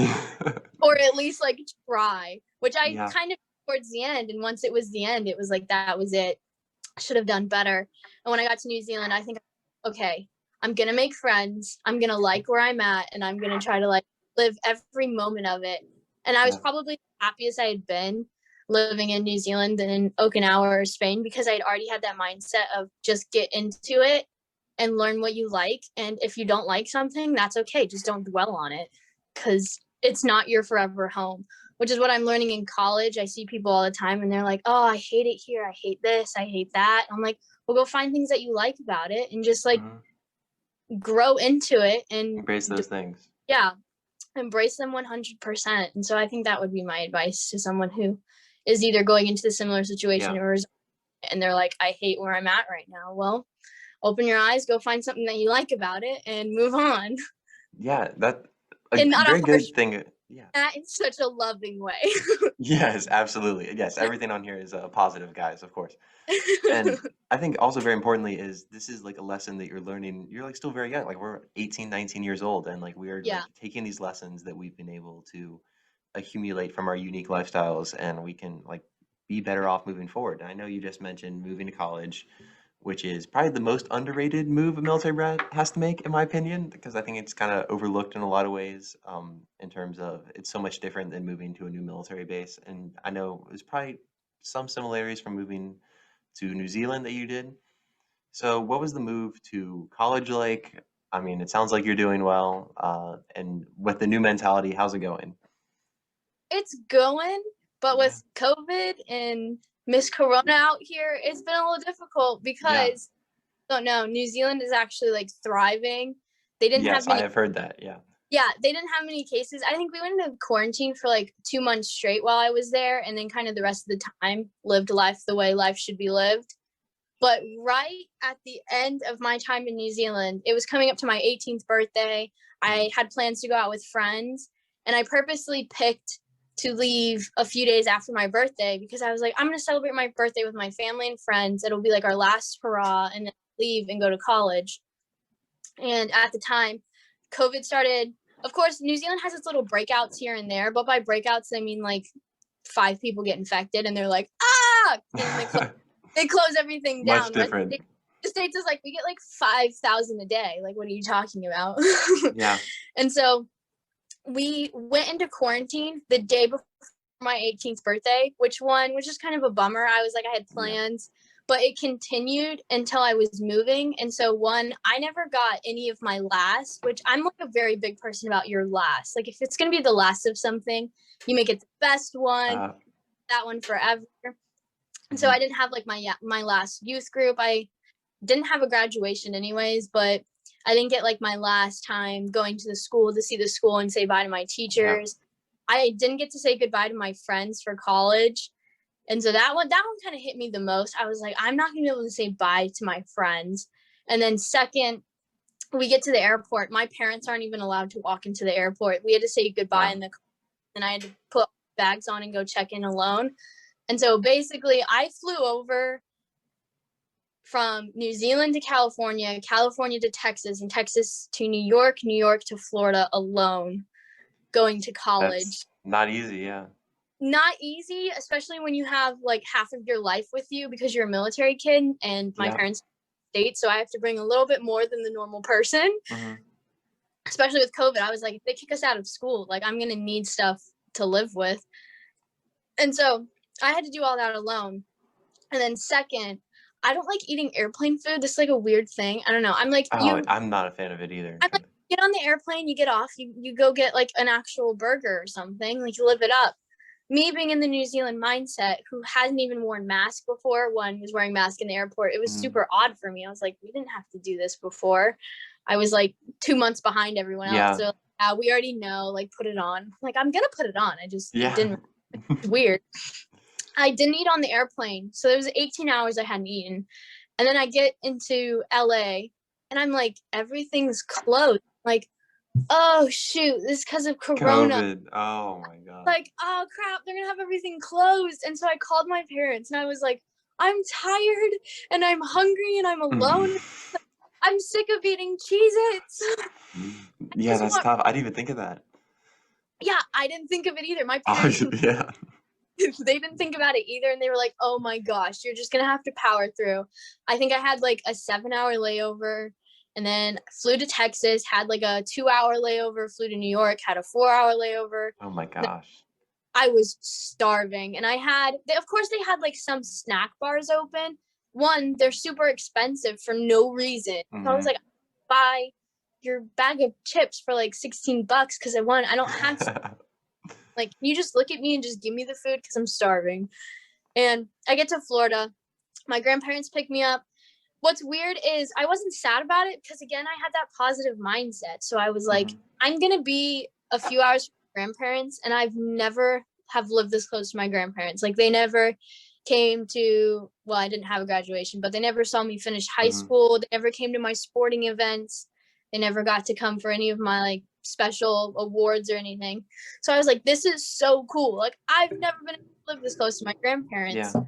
or at least like try, which I Yeah. kind of towards the end. And once it was the end, it was like, that was it. I should have done better. And when I got to New Zealand, I think, okay, I'm going to make friends. I'm going to like where I'm at, and I'm going to try to like live every moment of it. And I was Yeah. probably the happiest I had been living in New Zealand than in Okinawa or Spain, because I'd already had that mindset of just get into it and learn what you like. And if you don't like something, that's okay. Just don't dwell on it, because it's not your forever home, which is what I'm learning in college. I see people all the time and they're like, oh, I hate it here. I hate this. I hate that. I'm like, well, go find things that you like about it and just like Mhm. grow into it. And Embrace those things. yeah, embrace them 100%. And so I think that would be my advice to someone who is either going into the similar situation Yeah. or is, and they're like, I hate where I'm at right now. Well, open your eyes, go find something that you like about it, and move on. Yeah, that a And not a very harsh, good thing. Yeah. that in such a loving way. Yes, absolutely. Yes, everything on here is positive, guys, of course. And I think also very importantly is this is like a lesson that you're learning. You're like still very young. Like we're 18, 19 years old, and like we are Yeah. like taking these lessons that we've been able to accumulate from our unique lifestyles, and we can like be better off moving forward. And I know you just mentioned moving to college, which is probably the most underrated move a military brat has to make, in my opinion, because I think it's kind of overlooked in a lot of ways, in terms of it's so much different than moving to a new military base. And I know there's probably some similarities from moving to New Zealand that you did. So, what was the move to college like? I mean, it sounds like you're doing well. And with the new mentality, how's it going? It's going, but Yeah, with COVID and Miss Corona out here, it's been a little difficult yeah, because, oh no, New Zealand is actually like thriving. They didn't have yes, I many, have heard that. Yeah, yeah, they didn't have many cases. I think we went into quarantine for like 2 months straight while I was there, and then kind of the rest of the time lived life the way life should be lived. But right at the end of my time in New Zealand, it was coming up to my 18th birthday. mhm, I had plans to go out with friends, and I purposely picked to leave a few days after my birthday because I was like, I'm going to celebrate my birthday with my family and friends. It'll be like our last hurrah, and then leave and go to college. And at the time, COVID started. Of course, New Zealand has its little breakouts here and there, but by breakouts, I mean like 5 people get infected and they're like, ah, and then they close everything much down. Whereas different. the States is like, we get like 5,000 a day. Like, what are you talking about? Yeah, And so we went into quarantine the day before my 18th birthday, which was just kind of a bummer. I was like, I had yeah, plans, but it continued until I was moving. And so I never got any of my last, which I'm like a very big person about your last. Like if it's going to be the last of something, you make it the best one, uh, that one forever. And so mhm, I didn't have like my last youth group. I didn't have a graduation anyways, but I didn't get like my last time going to the school to see the school and say bye to my yeah, teachers. I didn't get to say goodbye to my friends for college. And so that one kind of hit me the most. I was like, I'm not gonna be able to say bye to my friends. And then second, we get to the airport. My parents aren't even allowed to walk into the airport. We had to say goodbye wow, in the car, and I had to put bags on and go check in alone. And so basically I flew over from New Zealand to California, California to Texas, and Texas to New York, New York to Florida alone going to that's college. not easy. Yeah, Not easy, especially when you have like half of your life with you because you're a military kid and my yeah, parents state, so I have to bring a little bit more than the normal person. hmm, Especially with COVID, I was like, if they kick us out of school, like I'm gonna need stuff to live with. And so I had to do all that alone. And then second, I don't like eating airplane food. This is like a weird thing. I don't know. oh, I'm not a fan of it either. I'm like, get on the airplane, you get off, you go get like an actual burger or something, like you live it up. Me being in the New Zealand mindset, who hadn't even worn mask before, one was wearing mask in the airport. It was Mhm. super odd for me. I was like, we didn't have to do this before. I was like 2 months behind everyone else. Yeah, So we already know, like put it on. I'm like, I'm gonna put it on. It yeah, didn't. It's weird. I didn't eat on the airplane, so there was 18 hours I hadn't eaten, and then I get into LA, and I'm like, everything's closed. Like, Oh shoot, this is because of Corona. COVID. Oh my God. Like, oh crap, they're gonna have everything closed. And so I called my parents and I was like, I'm tired and I'm hungry and I'm alone. I'm sick of eating Cheez-Its. I Yeah, just that's want, tough. I didn't even think of that. yeah, I didn't think of it either. My Oh, parents, yeah. they didn't think about it either. And they were like, oh my gosh, you're just gonna have to power through. I think I had like a 7-hour layover and then flew to Texas, had like a 2-hour layover, flew to New York, had a 4-hour layover. Oh my gosh. I was starving and of course they had like some snack bars open. One, they're super expensive for no reason. So I was Mhm. like, buy your bag of chips for like $16 because I don't have like, can you just look at me and just give me the food because I'm starving. And I get to Florida. My grandparents pick me up. What's weird is I wasn't sad about it because again, I had that positive mindset. So I was like, Mhm. I'm gonna be a few hours from my grandparents, and I've never have lived this close to my grandparents. Like they never came to, well, I didn't have a graduation, but they never saw me finish high Mhm. school. They never came to my sporting events. They never got to come for any of my like special awards or anything. So I was like, this is so cool. Like I've never been able to live this close to my grandparents. Yeah.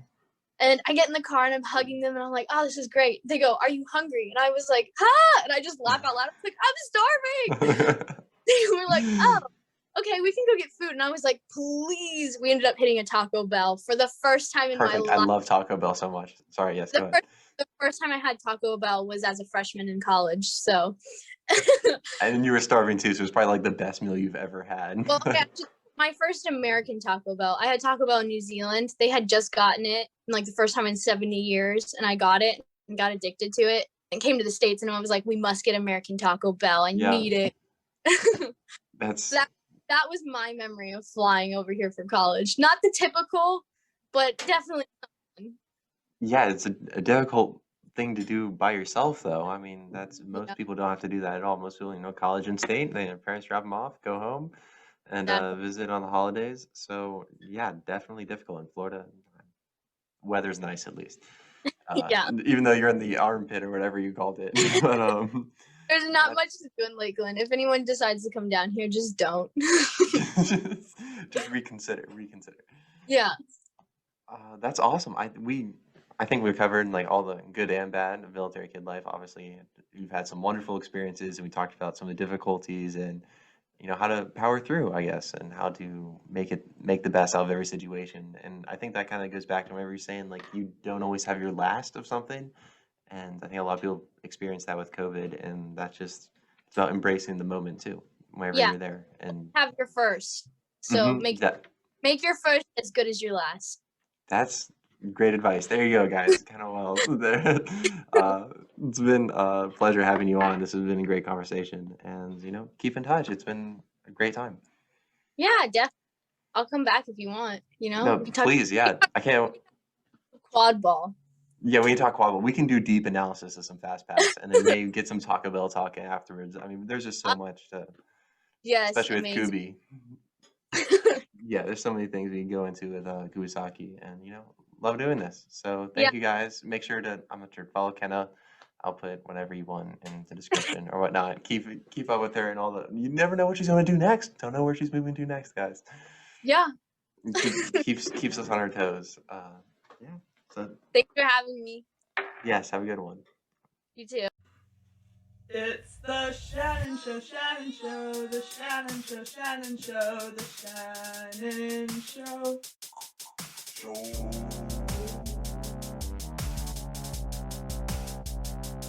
And I get in the car and I'm hugging them and I'm like, oh, this is great. They go, are you hungry? And I was like, huh? And I just laugh out loud. I was like, I'm starving. They were like, oh, okay, we can go get food. And I was like, please. We ended up hitting a Taco Bell for the first time in my Perfect. I life. love Taco Bell so much. Sorry, yes, The go ahead. first, the first time I had Taco Bell was as a freshman in college. So, And you were starving too, so it was probably like the best meal you've ever had. well, actually, my first American Taco Bell, I had Taco Bell in New Zealand. They had just gotten it, like the first time in 70 years. And I got it and got addicted to it and came to the States. And I was like, we must get American Taco Bell. I Yeah, need it. that's that that was my memory of flying over here for college. Not the typical, but definitely something. yeah, it's a difficult thing to do by yourself though. I mean, that's most Yeah, people don't have to do that at all. Most people, college and state, their parents drop them off, go home, and exactly. visit on the holidays. So yeah, definitely difficult in Florida. Weather's nice at least. Yeah. Even though you're in the armpit or whatever you called it. But There's not much that's to do in Lakeland. If anyone decides to come down here, just don't. just reconsider. Yeah. That's awesome. I think we've covered like all the good and bad of military kid life. Obviously, you've had some wonderful experiences, and we talked about some of the difficulties and how to power through, I guess, and how to make the best out of every situation. And I think that kind of goes back to whenever you're saying like you don't always have your last of something. And I think a lot of people experience that with COVID, and that's just it's about embracing the moment too, whenever Yeah. you're there. And Have your first. So that make your first as good as your last. that's great advice. There you go, guys. Kind of well there. It's been a pleasure having you on. This has been a great conversation, and keep in touch. It's been a great time. Yeah, definitely. I'll come back if you want. No, We can talk please, yeah. I can't. quad ball. Yeah, we can talk quad, but we can do deep analysis of some fast pass, and then maybe get some Taco Bell talk afterwards. I mean, there's just so much to, Yes, especially with amazing. Kubi. Yeah, there's so many things we can go into with Kubasaki, and love doing this. So Yeah, thank you guys. Make sure to I'm not sure follow Kenna. I'll put whatever you want in the description or whatnot. Keep up with her and all the. You never know what she's going to do next. Don't know where she's moving to next, guys. yeah. Keeps us on our toes. Yeah. So Thanks for having me. yes, have a good one. You too. It's the Shannon Show, Shannon Show, the Shannon Show, Shannon Show, the Shannon Show.